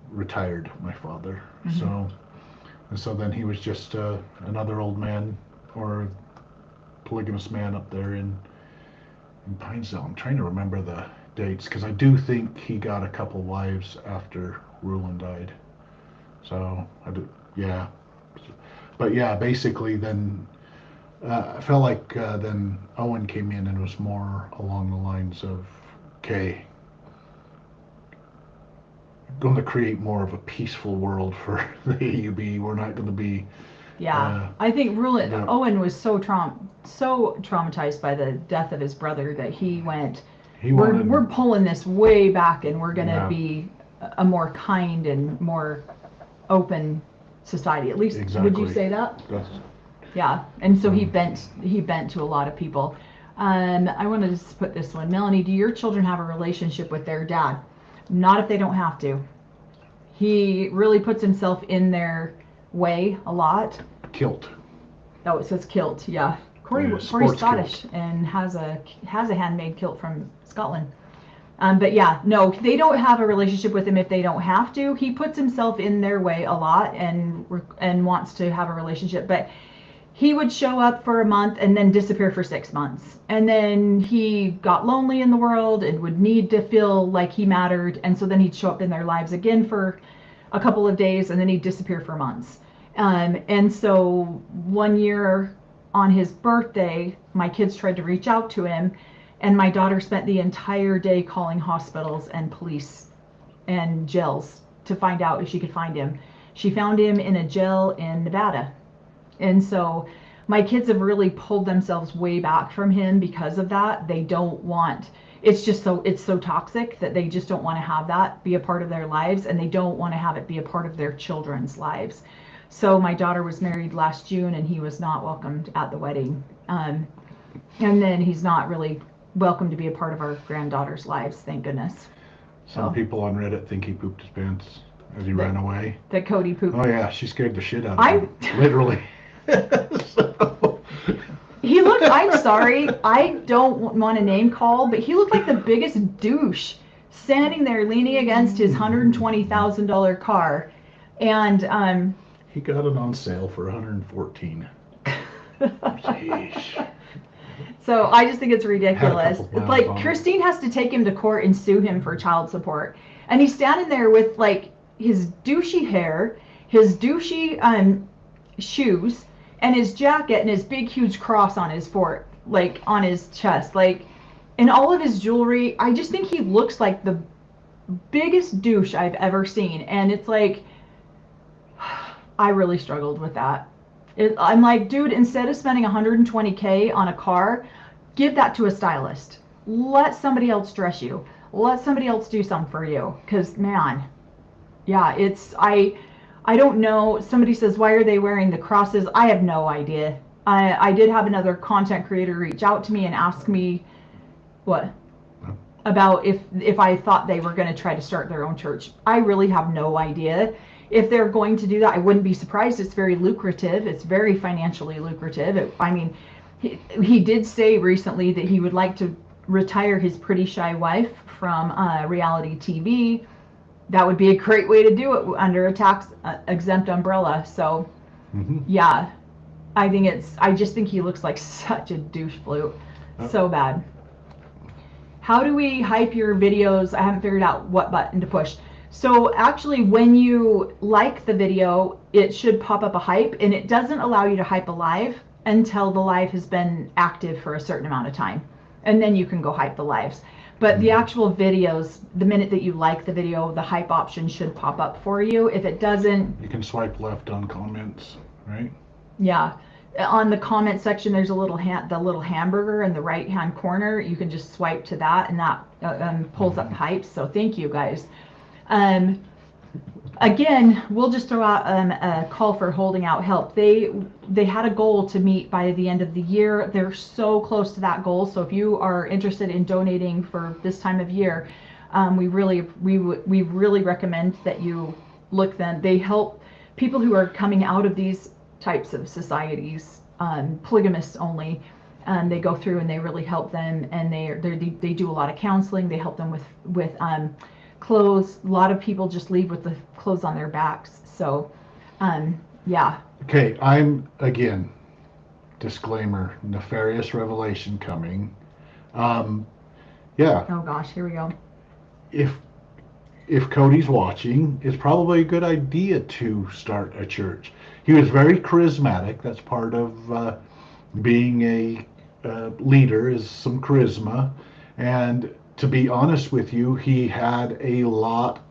retired my father. Mm-hmm. So then he was just another old man or polygamous man up there in Pineville. I'm trying to remember the dates because I do think he got a couple wives after Rulon died. So yeah. But yeah, basically then I felt like then Owen came in and was more along the lines of, okay, going to create more of a peaceful world for the AUB. We're not going to be. Yeah, I think Owen was so traumatized by the death of his brother that he went. We're pulling this way back, and we're going to be a more kind and more open society. At least, exactly. Would you say that? Yes. Yeah, and so he bent to a lot of people. I wanted to just put this one. Melanie, do your children have a relationship with their dad? Not if they don't have to. He really puts himself in their way a lot. Kilt. Oh, it says kilt. Yeah, Cory's Scottish kilt. And has a handmade kilt from Scotland. But yeah, no, they don't have a relationship with him if they don't have to. He puts himself in their way a lot and wants to have a relationship, but he would show up for a month and then disappear for 6 months. And then he got lonely in the world and would need to feel like he mattered. And so then he'd show up in their lives again for a couple of days and then he'd disappear for months. And so one year on his birthday, my kids tried to reach out to him, and my daughter spent the entire day calling hospitals and police and jails to find out if she could find him. She found him in a jail in Nevada. And so my kids have really pulled themselves way back from him because of that. They don't want, it's so toxic that they just don't want to have that be a part of their lives, and they don't want to have it be a part of their children's lives. So my daughter was married last June and he was not welcomed at the wedding. And then he's not really welcome to be a part of our granddaughter's lives, thank goodness. Some people on Reddit think he pooped his pants as he ran away. That Cody pooped. Oh yeah, she scared the shit out of him. Literally. He looked, I'm sorry, I don't want to name call, but he looked like the biggest douche standing there leaning against his $120,000 car. And he got it on sale for $114. Sheesh. So I just think it's ridiculous. It's like on Christine has to take him to court and sue him for child support. And he's standing there with like his douchey hair, his douchey shoes, and his jacket and his big huge cross on his fort, like on his chest. Like And all of his jewelry, I just think he looks like the biggest douche I've ever seen. And it's like, I really struggled with that. I'm like, dude, instead of spending $120K on a car, give that to a stylist. Let somebody else dress you. Let somebody else do something for you. Because, man, yeah, I don't know. Somebody says, why are they wearing the crosses? I have no idea. I did have another content creator reach out to me and ask me, what? About if I thought they were going to try to start their own church. I really have no idea. If they're going to do that, I wouldn't be surprised. It's very lucrative. It's very financially lucrative. I mean, he did say recently that he would like to retire his pretty shy wife from reality TV. That would be a great way to do it under a tax exempt umbrella. So, yeah, I just think he looks like such a douche flute. So bad. How do we hype your videos? I haven't figured out what button to push. So actually, when you like the video, it should pop up a hype, and it doesn't allow you to hype a live until the live has been active for a certain amount of time. And then you can go hype the lives. But the actual videos, the minute that you like the video, the hype option should pop up for you. If it doesn't... You can swipe left on comments, right? Yeah. On the comment section, there's a little the little hamburger in the right-hand corner. You can just swipe to that, and that pulls up the hypes. So thank you, guys. Again, we'll just throw out a call for holding out help. They had a goal to meet by the end of the year. They're so close to that goal. So if you are interested in donating for this time of year, we really recommend that you look them. They help people who are coming out of these types of societies, polygamists only. They go through and they really help them, and they do a lot of counseling. They help them with clothes. A lot of people just leave with the clothes on their backs. So, yeah. Okay, I'm, again, disclaimer, nefarious revelation coming. Yeah. Oh gosh, here we go. If Cody's watching, it's probably a good idea to start a church. He was very charismatic. That's part of being a leader, is some charisma. And to be honest with you, he had a lot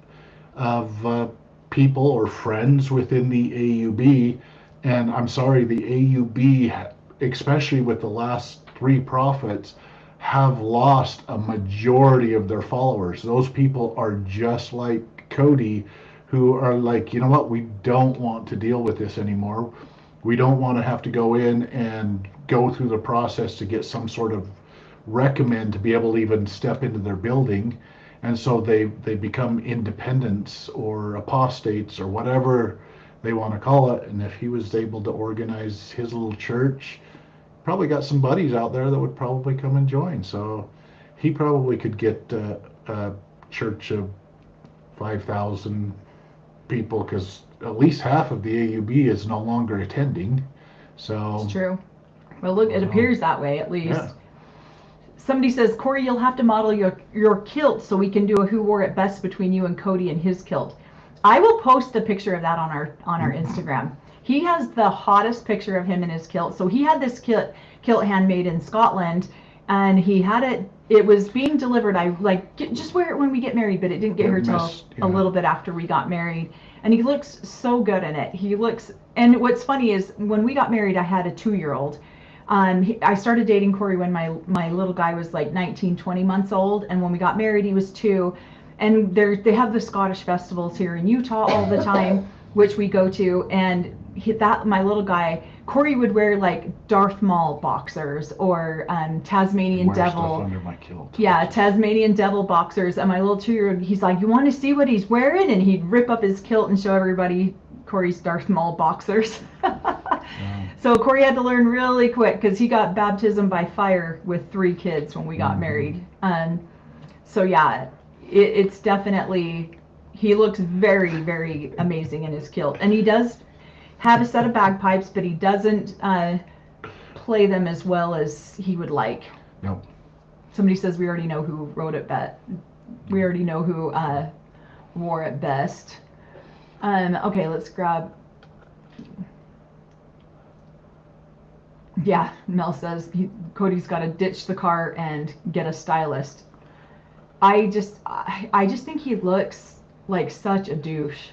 of people or friends within the AUB. And I'm sorry, the AUB, especially with the last 3 prophets, have lost a majority of their followers. Those people are just like Cody, who are like, you know what, we don't want to deal with this anymore. We don't want to have to go in and go through the process to get some sort of recommend to be able to even step into their building. And so they become independents or apostates or whatever they want to call it. And if he was able to organize his little church, probably got some buddies out there that would probably come and join. So he probably could get a church of 5,000 people, because at least half of the AUB is no longer attending. So it's true. Well, look, it appears that way, at least. Yeah. Somebody says, Cory, you'll have to model your kilt so we can do a who wore it best between you and Cody and his kilt. I will post a picture of that on our Instagram. He has the hottest picture of him in his kilt. So he had this kilt handmade in Scotland, and he had it. It was being delivered. I just wear it when we get married, but it didn't get here till a little bit after we got married. And he looks so good in it. And what's funny is when we got married, I had a 2-year-old. I started dating Cory when my little guy was like 19, 20 months old, and when we got married, he was 2. And they have the Scottish festivals here in Utah all the time, which we go to. And my little guy, Cory would wear like Darth Maul boxers or Tasmanian Devil. Stuff under my kilt. Yeah, Tasmanian Devil boxers. And my little 2-year-old, he's like, you want to see what he's wearing? And he'd rip up his kilt and show everybody Cory's Darth Maul boxers. So Cory had to learn really quick because he got baptism by fire with 3 kids when we got married. So yeah, it's definitely, he looks very, very amazing in his kilt. And he does have a set of bagpipes, but he doesn't play them as well as he would like. Nope. Somebody says we already know who wrote it best. We already know who wore it best. Okay, let's grab. Yeah, Mel says Cody's got to ditch the car and get a stylist. I just think he looks like such a douche.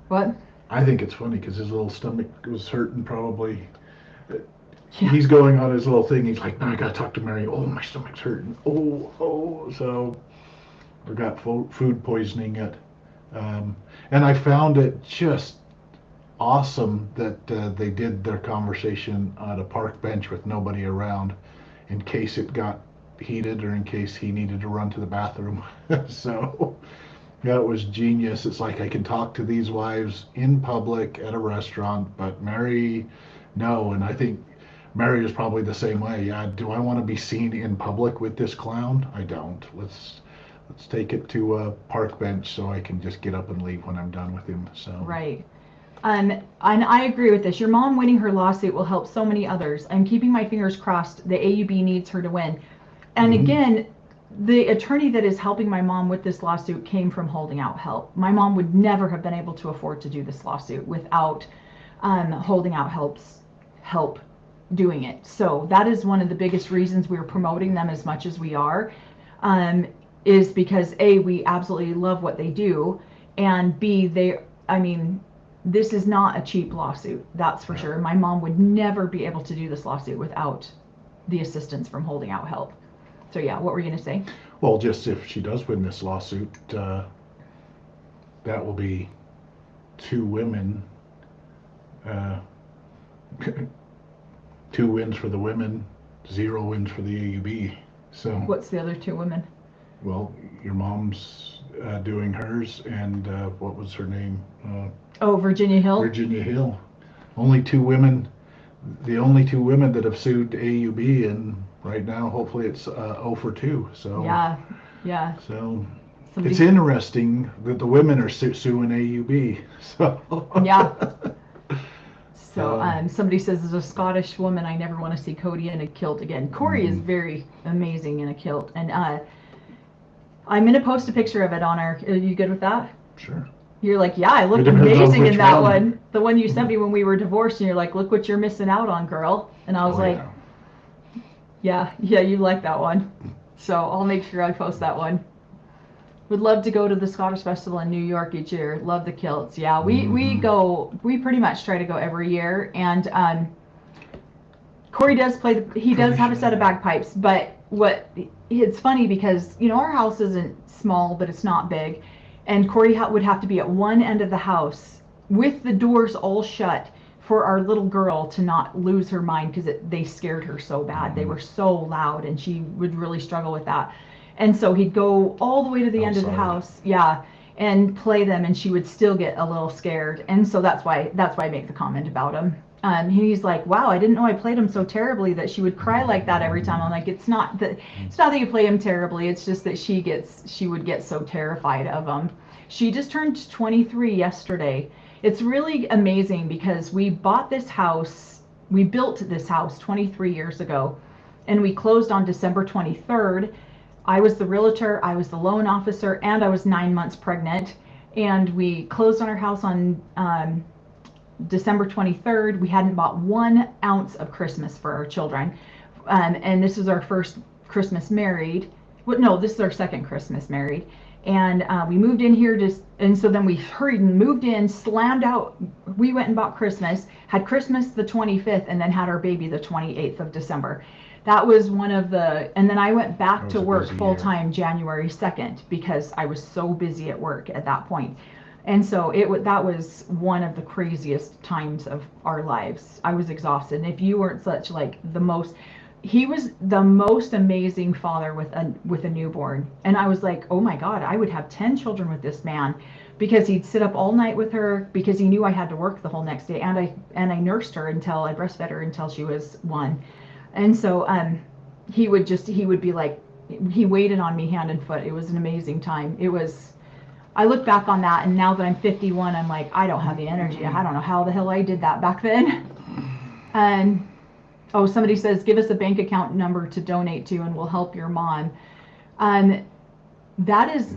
What? I think it's funny because his little stomach was hurting probably. Yeah. He's going on his little thing. He's like, no, I gotta talk to Mary. Oh, my stomach's hurting. Oh. So I got food poisoning it. And I found it just awesome that they did their conversation on a park bench with nobody around in case it got heated or in case he needed to run to the bathroom. So that was genius. It's like I can talk to these wives in public at a restaurant, but Mary, no. And I think Mary is probably the same way. Yeah, do I want to be seen in public with this clown? I don't. Let's take it to a park bench so I can just get up and leave when I'm done with him. So Right. And I agree with this. Your mom winning her lawsuit will help so many others. I'm keeping my fingers crossed. The AUB needs her to win. And again, the attorney that is helping my mom with this lawsuit came from Holding Out Help. My mom would never have been able to afford to do this lawsuit without Holding Out Help's help doing it. So that is one of the biggest reasons we're promoting them as much as we are, is because A, we absolutely love what they do, and B, this is not a cheap lawsuit, that's for sure. My mom would never be able to do this lawsuit without the assistance from Holding Out Help. So yeah, what were you going to say? well, just if she does win this lawsuit, that will be 2 women, 2 wins for the women, 0 wins for the AUB. So What's the other 2 women? well, your mom's doing hers, and what was her name? Virginia Hill. Virginia Hill. Only 2 women. The only 2 women that have sued AUB, and right now, hopefully, it's 0 for 2. So Yeah. So Somebody- it's interesting that the women are suing AUB. So Yeah. So somebody says, as a Scottish woman, I never want to see Cody in a kilt again. Cory is very amazing in a kilt, and I'm going to post a picture of it on our. Are you good with that? Sure. You're like, yeah, I look It depends on amazing in which that one. one. The one you sent me when we were divorced, and you're like, look what you're missing out on, girl. And I was like, yeah, you like that one. So I'll make sure I post that one. Would love to go to the Scottish Festival in New York each year. Love the kilts. Yeah, we pretty much try to go every year. And Cory does play, he does have a set of bagpipes, but it's funny because, our house isn't small, but it's not big. And Cory would have to be at one end of the house with the doors all shut for our little girl to not lose her mind, because they scared her so bad. They were so loud, and she would really struggle with that. And so he'd go all the way to the end of the house, and play them, and she would still get a little scared. And so that's why I make the comment about him. He's like, wow, I didn't know I played him so terribly that she would cry like that every time. I'm like, it's not that you play him terribly. It's just that she would get so terrified of him. She just turned 23 yesterday. It's really amazing because we built this house 23 years ago, and we closed on December 23rd. I was the realtor, I was the loan officer, and I was 9 months pregnant. And we closed on our house on December 23rd. We hadn't bought 1 ounce of Christmas for our children. And this is our first Christmas married. Well, no, this is our second Christmas married. And we moved in here and so then we hurried and moved in, slammed out. We went and bought Christmas, had Christmas the 25th, and then had our baby the 28th of December. That was and then I went back to work full-time January 2nd because I was so busy at work at that point. And so that was one of the craziest times of our lives. I was exhausted. And if you weren't such he was the most amazing father with a newborn. And I was like, oh my God, I would have 10 children with this man, because he'd sit up all night with her because he knew I had to work the whole next day. And I nursed her I breastfed her until she was 1. And so he would be like, he waited on me hand and foot. It was an amazing time. I look back on that, and now that I'm 51, I'm like, I don't have the energy. I don't know how the hell I did that back then. And somebody says, give us a bank account number to donate to and we'll help your mom.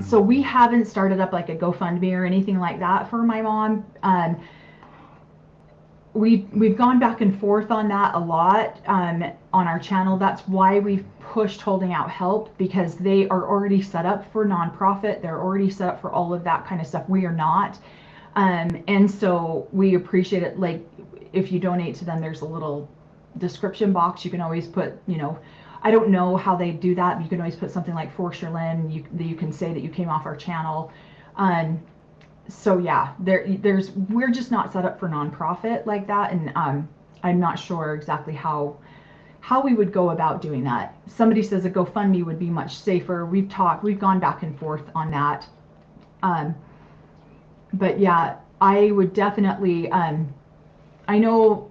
So we haven't started up like a GoFundMe or anything like that for my mom. we've gone back and forth on that a lot on our channel. That's why we've pushed Holding Out Help, because they are already set up for nonprofit. They're already set up for all of that kind of stuff. We are not. And so we appreciate it. Like, if you donate to them, there's a little description box. You can always put, I don't know how they do that. You can always put something like for Sherlyn. You can say that you came off our channel. So yeah, we're just not set up for nonprofit like that, and I'm not sure exactly how we would go about doing that. Somebody says a GoFundMe would be much safer. We've gone back and forth on that. But yeah, I would definitely, I know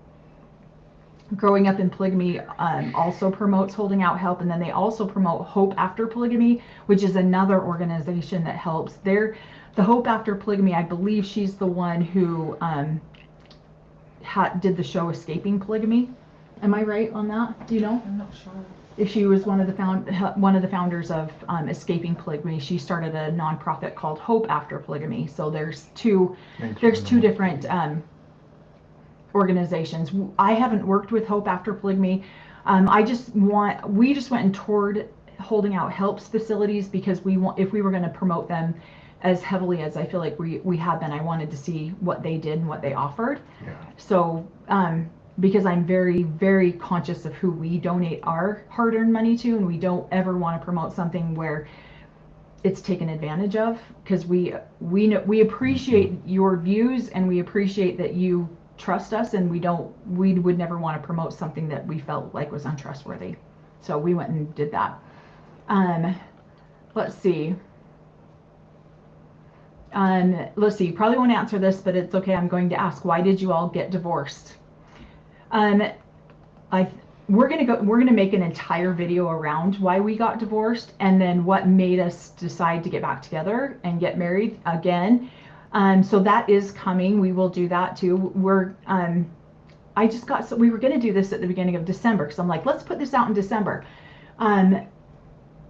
Growing Up in Polygamy also promotes Holding Out Help, and then they also promote Hope After Polygamy, which is another organization that helps. The Hope After Polygamy, I believe she's the one who did the show Escaping Polygamy. Am I right on that? Do you know? I'm not sure. If she was one of the founders of Escaping Polygamy. She started a nonprofit called Hope After Polygamy. So there's two different organizations. I haven't worked with Hope After Polygamy. We just went and toured Holding Out Help's facilities, because if we were going to promote them as heavily as I feel like we have been, I wanted to see what they did and what they offered. Yeah. So because I'm very, very conscious of who we donate our hard-earned money to, and we don't ever want to promote something where it's taken advantage of, because we appreciate your views, and we appreciate that you trust us, and we would never want to promote something that we felt like was untrustworthy. So we went and did that. Let's see. You probably won't answer this, but it's okay. I'm going to ask, why did you all get divorced? We're gonna make an entire video around why we got divorced, and then what made us decide to get back together and get married again. So that is coming. We will do that too. We were gonna do this at the beginning of December, because I'm like, let's put this out in December. And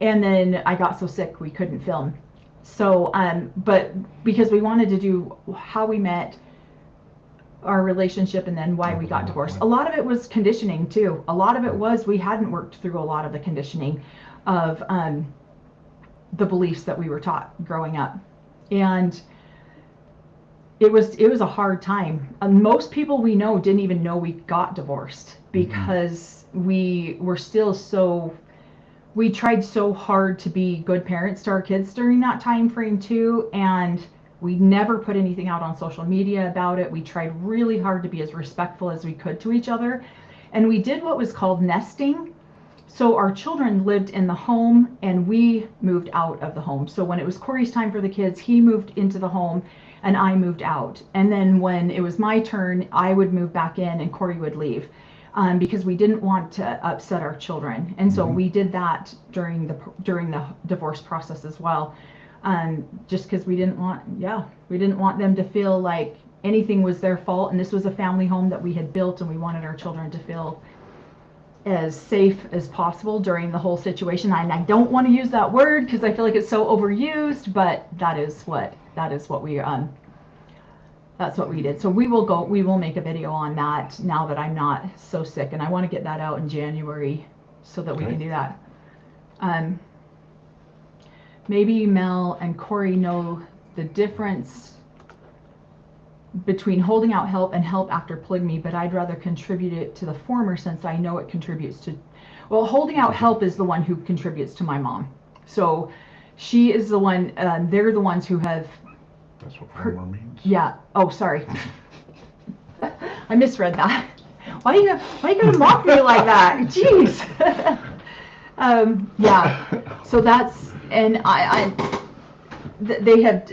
then I got so sick we couldn't film. So, but because we wanted to do how we met, our relationship, and then why we got divorced. A lot of it was conditioning too. A lot of it was we hadn't worked through a lot of the conditioning of the beliefs that we were taught growing up, and it was a hard time. Most people we know didn't even know we got divorced, because we tried so hard to be good parents to our kids during that time frame too, and we never put anything out on social media about it. We tried really hard to be as respectful as we could to each other, and we did what was called nesting. So our children lived in the home, and we moved out of the home. So when it was Corey's time for the kids, he moved into the home and I moved out. And then when it was my turn, I would move back in and Corey would leave. Because we didn't want to upset our children, and so we did that during the divorce process as well. Just because we didn't want them to feel like anything was their fault, and this was a family home that we had built, and we wanted our children to feel as safe as possible during the whole situation. And I don't want to use that word because I feel like it's so overused, but that's what we did. So we will make a video on that now that I'm not so sick, and I want to get that out in January so that we can do that. Maybe Mel and Corey know the difference between Holding Out Help and Help After Polygamy, but I'd rather contribute it to the former since I know it contributes to, well, Holding Out Help is the one who contributes to my mom. So she is the one, they're the ones who have. That's what former means? Yeah. Oh, sorry. I misread that. Why you gonna mock me like that? Jeez. Yeah. So that's, and they have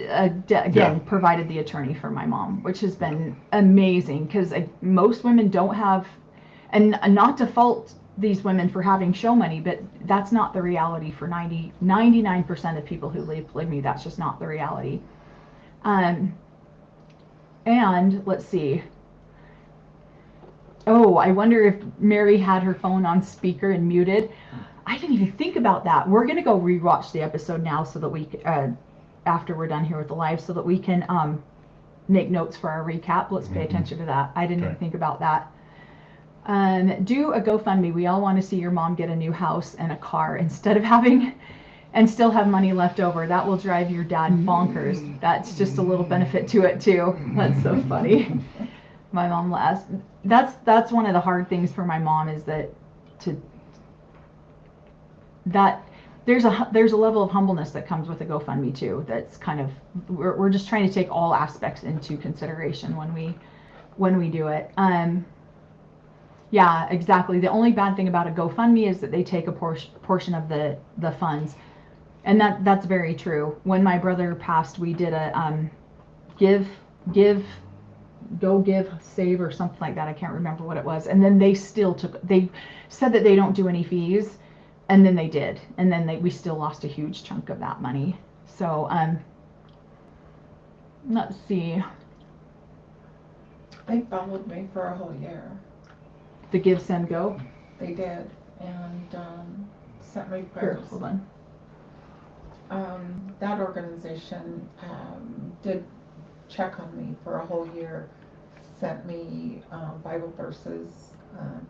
again provided the attorney for my mom, which has been amazing, because most women don't have, and not to fault these women for having show money, but that's not the reality for 99% of people who live polygamy. That's just not the reality. And let's see. Oh, I wonder if Mary had her phone on speaker and muted. I didn't even think about that. We're gonna go rewatch the episode now so that we, after we're done here with the live, so that we can make notes for our recap. Let's pay attention to that. I didn't even think about that. Do a GoFundMe. We all want to see your mom get a new house and a car instead of having and still have money left over. That will drive your dad bonkers. That's just a little benefit to it too. That's so funny. My mom laughs. That's one of the hard things for my mom is that there's a level of humbleness that comes with a GoFundMe too. That's kind of we're just trying to take all aspects into consideration when we do it. Yeah, exactly. The only bad thing about a GoFundMe is that they take a portion of the funds. And that's very true. When my brother passed, we did a save or something like that. I can't remember what it was. And then they said that they don't do any fees, and then they did. And then we still lost a huge chunk of that money. So let's see. They followed me for a whole year. The Give, Send, Go? They did. And sent me prayers. Here, hold on. That organization did check on me for a whole year, sent me Bible verses,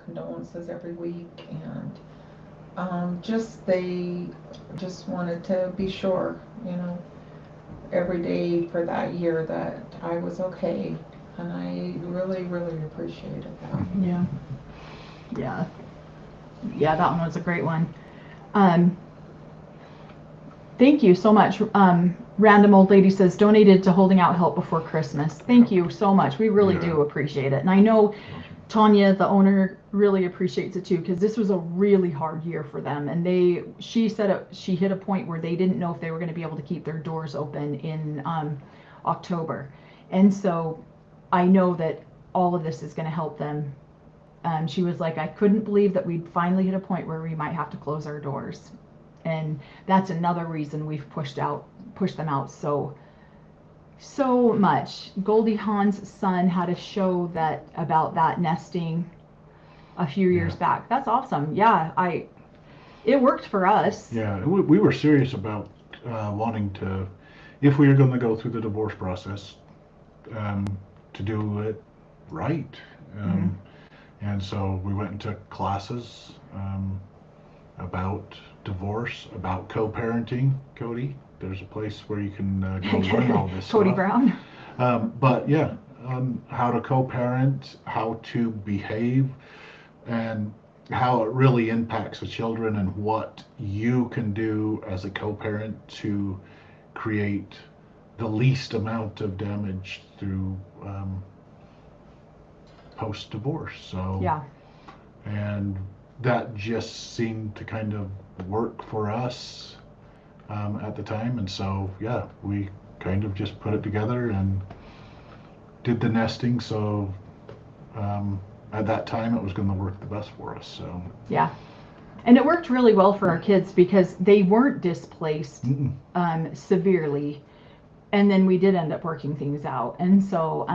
condolences every week, and they just wanted to be sure, every day for that year that I was okay, and I really, really appreciated that. Yeah, that one was a great one. Thank you so much. Random Old Lady says, donated to Holding Out Help before Christmas. Thank you so much. We really do appreciate it. And I know Tanya, the owner, really appreciates it too, because this was a really hard year for them. And she said she hit a point where they didn't know if they were going to be able to keep their doors open in October. And so I know that all of this is going to help them. She was like, I couldn't believe that we'd finally hit a point where we might have to close our doors. And that's another reason we've pushed them out so much. Goldie Hawn's son had a show about that nesting a few years back. That's awesome. Yeah, it worked for us. Yeah, we were serious about wanting to, if we were going to go through the divorce process, to do it right. And so we went and took classes about divorce, about co-parenting. Cody, there's a place where you can go learn all this Cody stuff. Brown. But yeah, how to co-parent, how to behave, and how it really impacts the children, and what you can do as a co-parent to create the least amount of damage through post-divorce. So yeah, and that just seemed to kind of work for us at the time, and so yeah, we kind of just put it together and did the nesting. So at that time it was going to work the best for us. So yeah, and it worked really well for our kids because they weren't displaced severely, and then we did end up working things out. And so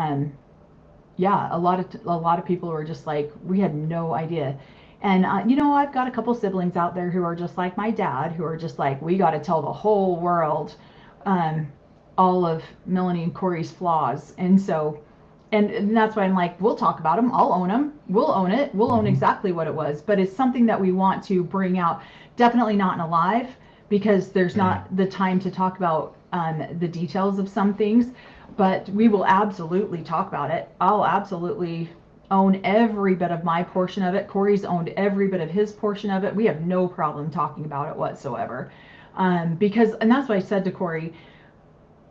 yeah, a lot of people were just like, we had no idea. And I've got a couple siblings out there who are just like my dad, who are just like, we got to tell the whole world all of Melanie and Cory's flaws. And so, and that's why I'm like, we'll talk about them. I'll own them. We'll own it. We'll own exactly what it was. But it's something that we want to bring out. Definitely not in a live, because there's not the time to talk about the details of some things. But we will absolutely talk about it. I'll absolutely own every bit of my portion of it. Cory's owned every bit of his portion of it. We have no problem talking about it whatsoever. Because, and that's what I said to Cory,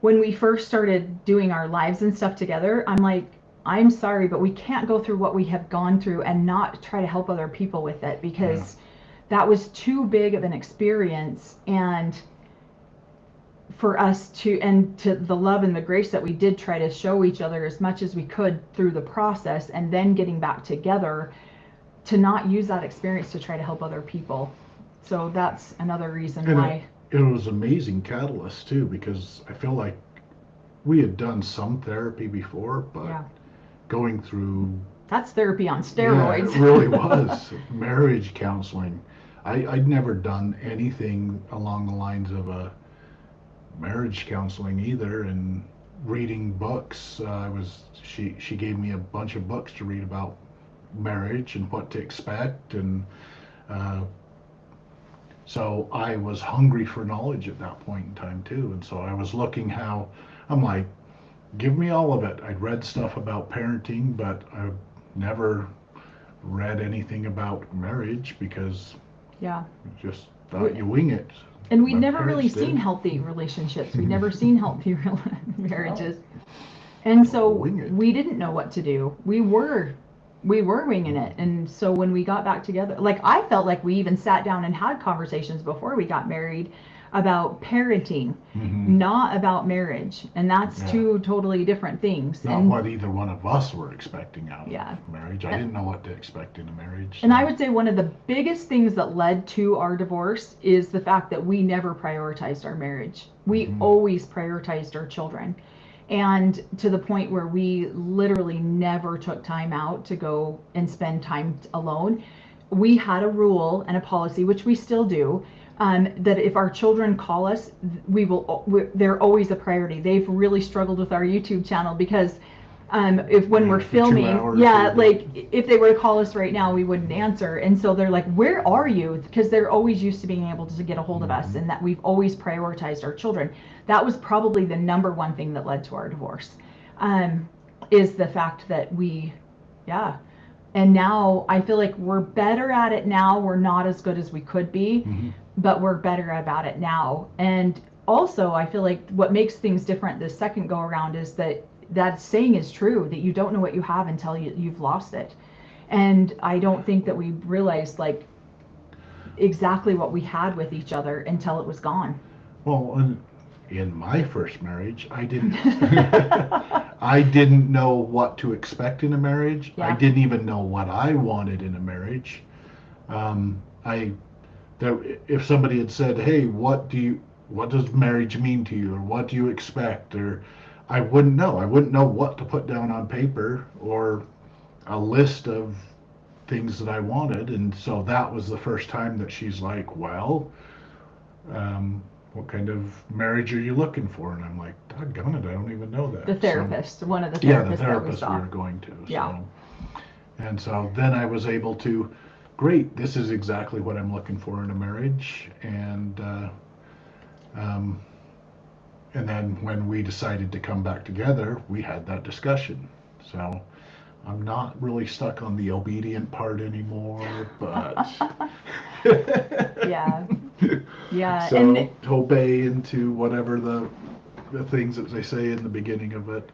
when we first started doing our lives and stuff together, I'm like, I'm sorry, but we can't go through what we have gone through and not try to help other people with it, because that was too big of an experience. And for us to the love and the grace that we did try to show each other as much as we could through the process, and then getting back together, to not use that experience to try to help other people. So that's another reason why. It was amazing catalyst too, because I feel like we had done some therapy before, but going through, that's therapy on steroids. Yeah, it really was. Marriage counseling. I'd never done anything along the lines of a marriage counseling either, and reading books. She gave me a bunch of books to read about marriage and what to expect, and uh, so I was hungry for knowledge at that point in time too. And so I was looking how, I'm like, give me all of it. I'd read stuff about parenting, but I never read anything about marriage because Yeah. you just thought you wing it. And we'd My never really parents did. seen healthy relationships. We'd never seen healthy marriages. And so Wing it. we didn't know what to do. We were winging it. And so when we got back together, like I felt like we even sat down and had conversations before we got married about parenting, not about marriage. And that's two totally different things. Not and what either one of us were expecting out Yeah. of marriage. I didn't know what to expect in a marriage. And so- I would say one of the biggest things that led to our divorce is the fact that we never prioritized our marriage. We always prioritized our children. And to the point where we literally never took time out to go and spend time alone. We had a rule and a policy, which we still do, that if our children call us, they're always a priority. They've really struggled with our YouTube channel because if when we're For 2 filming, hours, like if they were to call us right now, we wouldn't answer. And so they're like, where are you? Because they're always used to being able to get a hold of us, and that we've always prioritized our children. That was probably the number one thing that led to our divorce, is the fact that and now I feel like we're better at it now. We're not as good as we could be, but we're better about it now. And also I feel like what makes things different this second go around is that saying is true, that you don't know what you have until you've lost it. And I don't think that we realized like exactly what we had with each other until it was gone. Well, in my first marriage, I didn't I didn't know what to expect in a marriage. Yeah. I didn't even know what I wanted in a marriage. If somebody had said, "Hey, what does marriage mean to you, or what do you expect?" or I wouldn't know. I wouldn't know what to put down on paper or a list of things that I wanted. And so that was the first time that she's like, well, what kind of marriage are you looking for? And I'm like, doggone it, I don't even know that. The therapist, one of the therapists Yeah, the that we therapist saw. we were going to. Yeah. So. And so then I was able to, great, this is exactly what I'm looking for in a marriage. And then when we decided to come back together, we had that discussion. So I'm not really stuck on the obedient part anymore, but Yeah. Yeah. so And obey into whatever the things that they say in the beginning of it.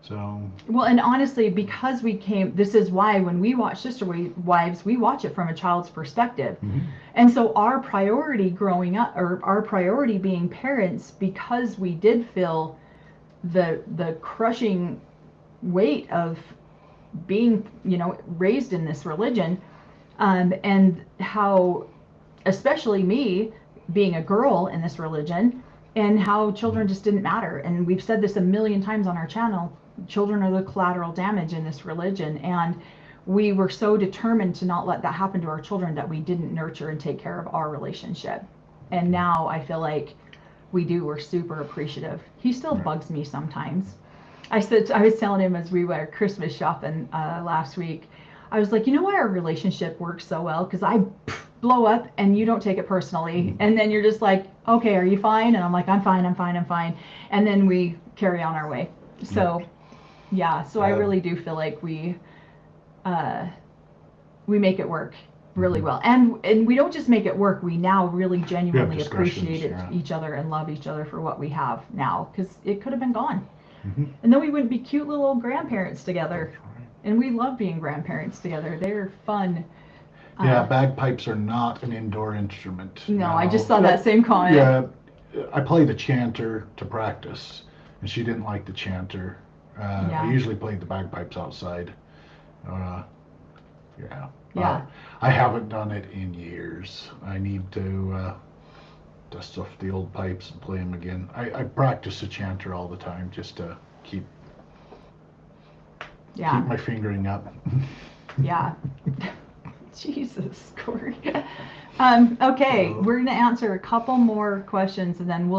So well, and honestly, because this is why when we watch Sister Wives, we watch it from a child's perspective. And so our priority growing up, or our priority being parents, because we did feel the crushing weight of being, raised in this religion, and how, especially me being a girl in this religion, and how children just didn't matter. And we've said this a million times on our channel. Children are the collateral damage in this religion, and we were so determined to not let that happen to our children that we didn't nurture and take care of our relationship. And now I feel like we're super appreciative. He still bugs me sometimes. I was telling him as we were Christmas shopping last week, I was like, you know why our relationship works so well? Because I blow up and you don't take it personally. And then you're just like, okay, are you fine? And I'm like, I'm fine. And then we carry on our way. So so I really do feel like we make it work really well. And we don't just make it work, we now really genuinely appreciate each other and love each other for what we have now, because it could have been gone. And then we wouldn't be cute little old grandparents together. And we love being grandparents together. They're fun. Yeah, bagpipes are not an indoor instrument. No, I just saw that same comment. Yeah, I play the chanter to practice, and she didn't like the chanter. I usually played the bagpipes outside. I haven't done it in years. I need to dust off the old pipes and play them again. I practice the chanter all the time just to keep my fingering up. Yeah. Jesus, Cory. Okay, we're going to answer a couple more questions, and then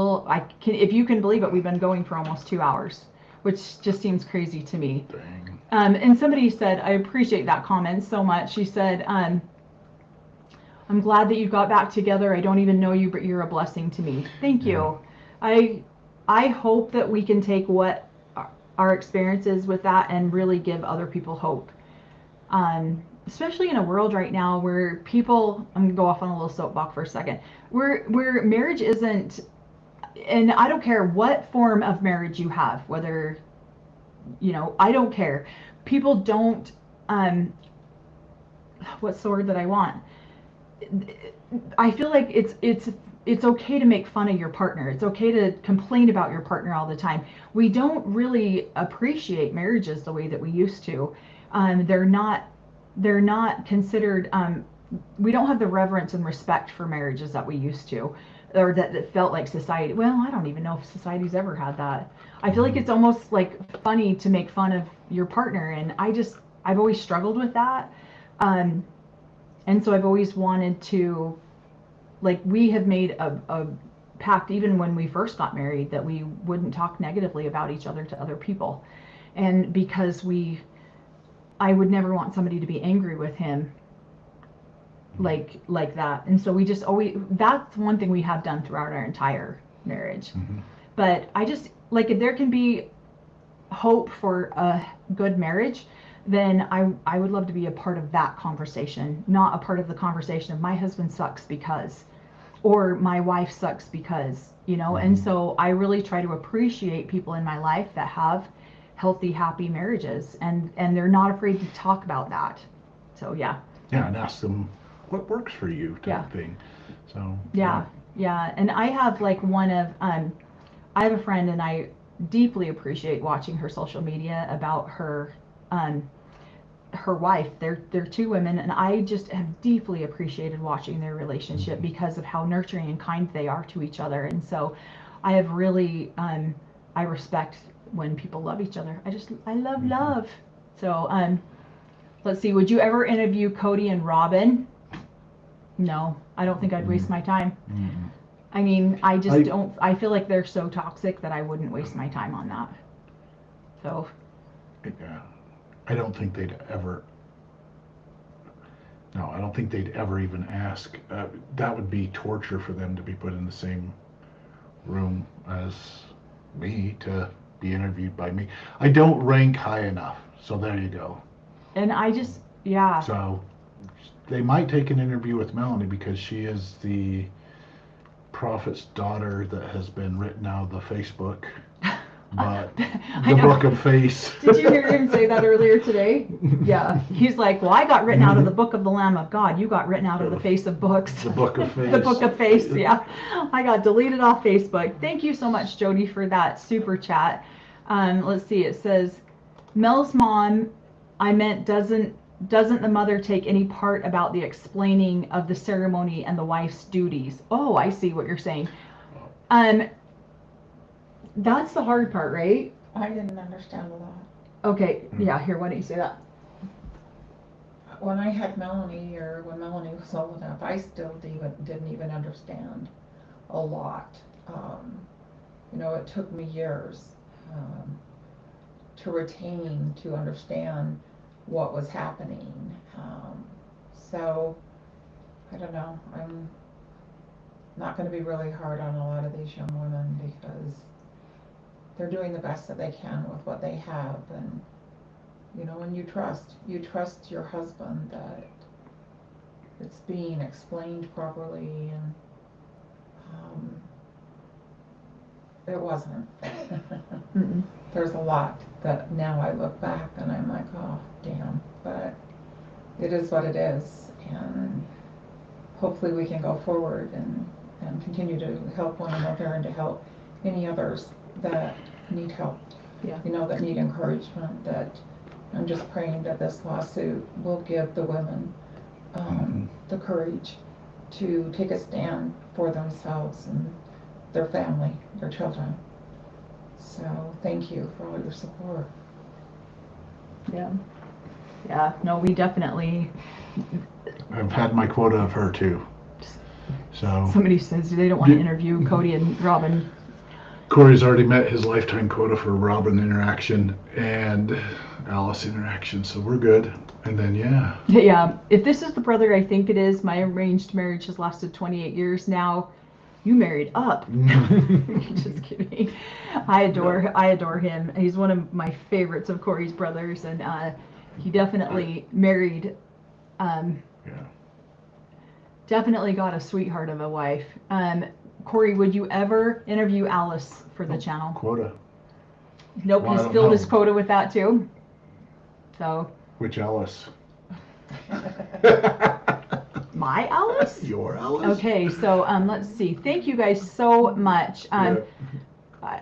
if you can believe it, we've been going for almost 2 hours. which just seems crazy to me. Dang. And somebody said, I appreciate that comment so much. She said, I'm glad that you got back together. I don't even know you, but you're a blessing to me. Thank you. I hope that we can take what our experiences with that and really give other people hope. Especially in a world right now where people, I'm gonna go off on a little soapbox for a second, where marriage isn't, and I don't care what form of marriage you have, whether, I don't care. People don't, what's the word that I want? I feel like it's okay to make fun of your partner. It's okay to complain about your partner all the time. We don't really appreciate marriages the way that we used to. They're not considered, we don't have the reverence and respect for marriages that we used to, or that felt like society. Well, I don't even know if society's ever had that. I feel like it's almost like funny to make fun of your partner, and I've always struggled with that. And so I've always wanted to, like, we have made a pact, even when we first got married, that we wouldn't talk negatively about each other to other people. And because I would never want somebody to be angry with him like that. And so we just always, that's one thing we have done throughout our entire marriage. Mm-hmm. But I just, like, if there can be hope for a good marriage, then I would love to be a part of that conversation, not a part of the conversation of my husband sucks because, or my wife sucks because, Mm-hmm. And so I really try to appreciate people in my life that have healthy, happy marriages, and they're not afraid to talk about that. So yeah, and ask them what works for you, type thing. So yeah. And I have like I have a friend, and I deeply appreciate watching her social media about her wife. They're two women, and I just have deeply appreciated watching their relationship because of how nurturing and kind they are to each other. And so I have really I respect when people love each other. I love love. So let's see, would you ever interview Cody and Robin? No, I don't think I'd waste my time. Mm-hmm. I mean, I feel like they're so toxic that I wouldn't waste my time on that. So Yeah. I don't think they'd ever even ask. That would be torture for them to be put in the same room as me, to be interviewed by me. I don't rank high enough, so there you go. And I just, yeah. So they might take an interview with Melanie because she is the prophet's daughter that has been written out of the Facebook. But the book of face. Did you hear him say that earlier today? Yeah. He's like, well, I got written out of the book of the Lamb of God. You got written out of the face of books. The book of face. The book of face, yeah. I got deleted off Facebook. Thank you so much, Jody, for that super chat. Let's see. It says, Mel's mom, I meant, doesn't the mother take any part about the explaining of the ceremony and the wife's duties? Oh, I see what you're saying. That's the hard part, right? I didn't understand a lot. Okay, yeah, here, why don't you say that? When I had Melanie, or when Melanie was old enough, I still didn't even understand a lot. It took me years to understand what was happening. So, I don't know, I'm not going to be really hard on a lot of these young women because they're doing the best that they can with what they have, and when you trust your husband that it's being explained properly, and it wasn't. There's a lot that now I look back and I'm like, oh damn, but it is what it is, and hopefully we can go forward and continue to help one another and to help any others that need help, that need encouragement. That I'm just praying that this lawsuit will give the women the courage to take a stand for themselves and their family, their children. So thank you for all your support. Yeah, no, we definitely. I've had my quota of her too. So somebody says they don't want to interview Cody and Robin. Corey's already met his lifetime quota for Robin interaction and Alice interaction, so we're good. And then, yeah. Yeah, if this is the brother I think it is, my arranged marriage has lasted 28 years now. You married up. Just kidding. I adore him. He's one of my favorites of Corey's brothers, and he definitely married. Definitely got a sweetheart of a wife. Corey, would you ever interview Alice for the channel? Quota. Nope, Well, he's filled his quota with that too. So. Which Alice? My Alice? Your Alice? Okay, so let's see. Thank you guys so much.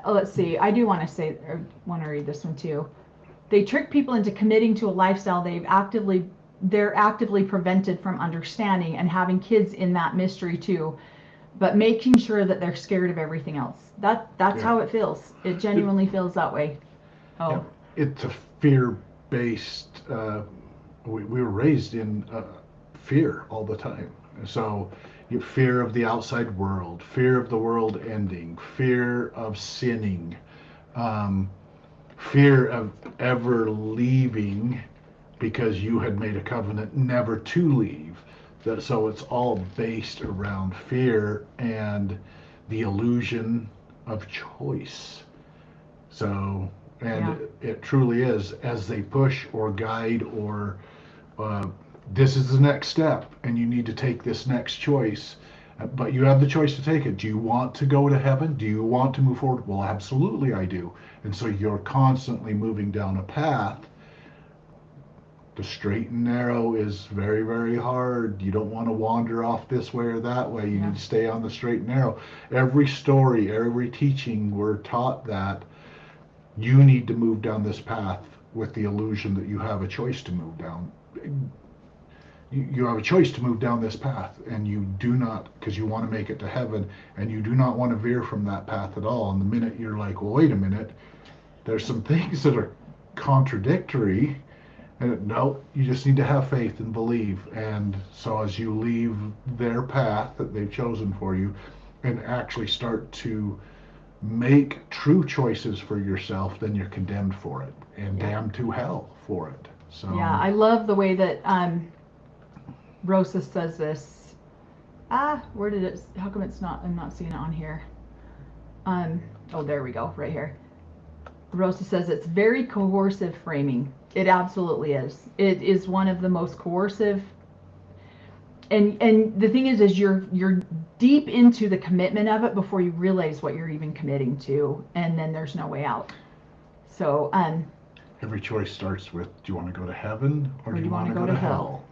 Let's see. I do want to read this one too. They trick people into committing to a lifestyle they're actively prevented from understanding, and having kids in that mystery too, but making sure that they're scared of everything else. That's how it feels. It genuinely feels that way. Oh. Yeah, it's a fear-based. We were raised in fear all the time. So you fear of the outside world, fear of the world ending, fear of sinning, fear of ever leaving because you had made a covenant never to leave. So it's all based around fear and the illusion of choice. So, and it truly is, as they push or guide or this is the next step and you need to take this next choice, but you have the choice to take it. Do you want to go to heaven? Do you want to move forward? Well, absolutely I do. And so you're constantly moving down a path. The straight and narrow is very, very hard. You don't want to wander off this way or that way. You need to stay on the straight and narrow. Every story, every teaching, we're taught that you need to move down this path with the illusion that you have a choice to move down. You have a choice to move down this path, and you do not, because you want to make it to heaven, and you do not want to veer from that path at all. And the minute you're like, well, wait a minute, there's some things that are contradictory. And no, you just need to have faith and believe. And so as you leave their path that they've chosen for you and actually start to make true choices for yourself, then you're condemned for it and damned to hell for it. So yeah, I love the way that Rosa says this. Where did it? How come it's not? I'm not seeing it on here. Oh, there we go, right here. Rosa says it's very coercive framing. It absolutely is. It is one of the most coercive. And the thing is you're deep into the commitment of it before you realize what you're even committing to, and then there's no way out. So every choice starts with, do you want to go to heaven or do you want to go to hell?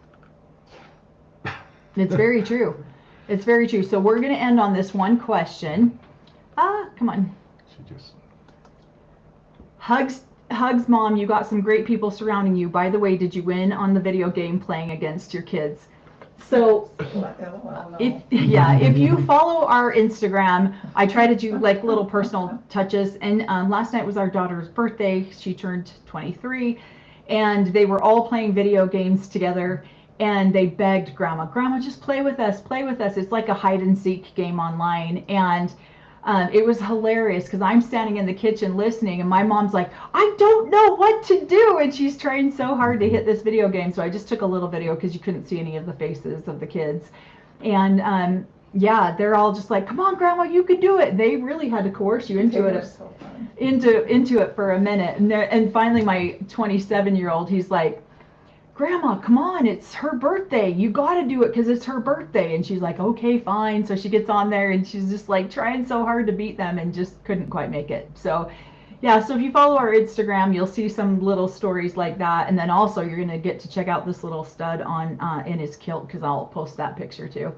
It's very true. It's very true. So we're going to end on this one question. Come on. She just... Hugs, Mom. You got some great people surrounding you. By the way, did you win on the video game playing against your kids? So, if you follow our Instagram, I try to do like little personal touches. And last night was our daughter's birthday. She turned 23, and they were all playing video games together. And they begged Grandma, just play with us, play with us. It's like a hide and seek game online. And it was hilarious because I'm standing in the kitchen listening, and my mom's like, I don't know what to do. And she's trying so hard to hit this video game. So I just took a little video because you couldn't see any of the faces of the kids. And they're all just like, come on, Grandma, you can do it. They really had to coerce you into it. So into it for a minute. And finally my 27-year-old, he's like, Grandma, come on, it's her birthday. You got to do it because it's her birthday. And she's like, okay, fine. So she gets on there and she's just like trying so hard to beat them and just couldn't quite make it. So yeah, so if you follow our Instagram, you'll see some little stories like that. And then also you're going to get to check out this little stud on in his kilt, because I'll post that picture too.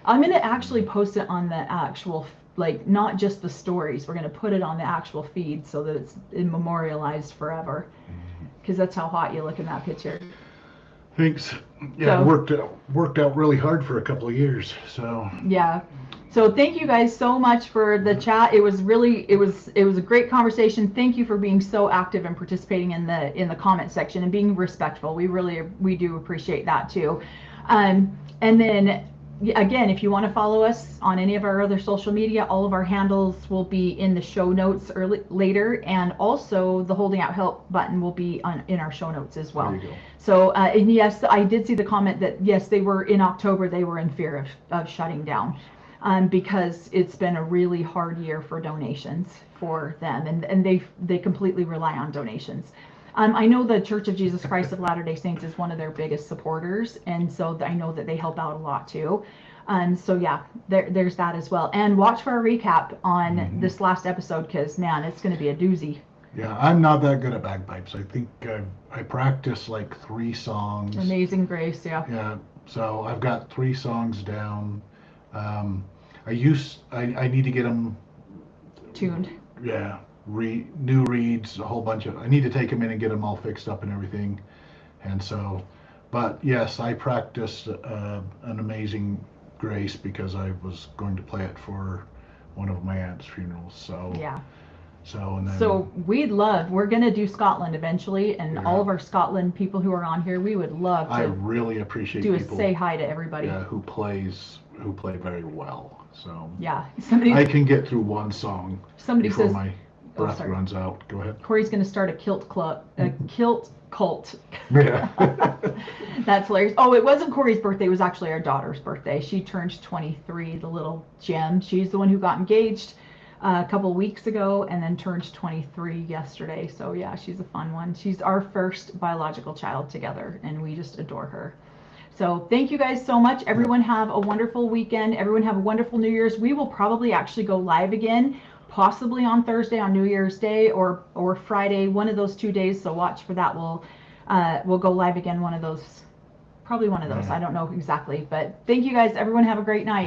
I'm going to actually post it on the actual, like, not just the stories. We're going to put it on the actual feed so that it's memorialized forever, because that's how hot you look in that picture. Thanks. Yeah, So- it worked out really hard for a couple of years. So Yeah. So thank you guys so much for the chat. It was a great conversation. Thank you for being so active and participating in the comment section and being respectful. We do appreciate that too. And then again, if you want to follow us on any of our other social media, all of our handles will be in the show notes later, and also the holding out help button will be in our show notes as well. There you go. So, and yes, I did see the comment that yes, they were in October, they were in fear of shutting down, because it's been a really hard year for donations for them, and they completely rely on donations. I know the Church of Jesus Christ of Latter-day Saints is one of their biggest supporters, and so I know that they help out a lot too. So yeah, there's that as well. And watch for our recap on this last episode, because man, it's going to be a doozy. Yeah, I'm not that good at bagpipes. I think I practice like 3 songs. Amazing Grace, yeah. Yeah, so I've got 3 songs down. I need to get them Tuned. Yeah, new reads, a whole bunch of. I need to take them in and get them all fixed up and everything. And so, but yes, I practiced an Amazing Grace because I was going to play it for one of my aunt's funerals. So yeah. So and then. So we're gonna do Scotland eventually, and all of our Scotland people who are on here, we would love to. I really appreciate do people. Say hi to everybody. Yeah, who play very well. So yeah, I can get through one song before says, my breath runs out. Go ahead. Corey's going to start a kilt club, a kilt cult. Yeah. That's hilarious. Oh, it wasn't Corey's birthday. It was actually our daughter's birthday. She turned 23, the little gem. She's the one who got engaged a couple weeks ago and then turned 23 yesterday. So yeah, she's a fun one. She's our first biological child together, and we just adore her. So thank you guys so much. Everyone have a wonderful weekend. Everyone have a wonderful New Year's. We will probably actually go live again, possibly on Thursday on New Year's Day or Friday, one of those 2 days. So watch for that. We'll go live again one of those, probably one of those. I don't know exactly, but thank you guys. Everyone have a great night.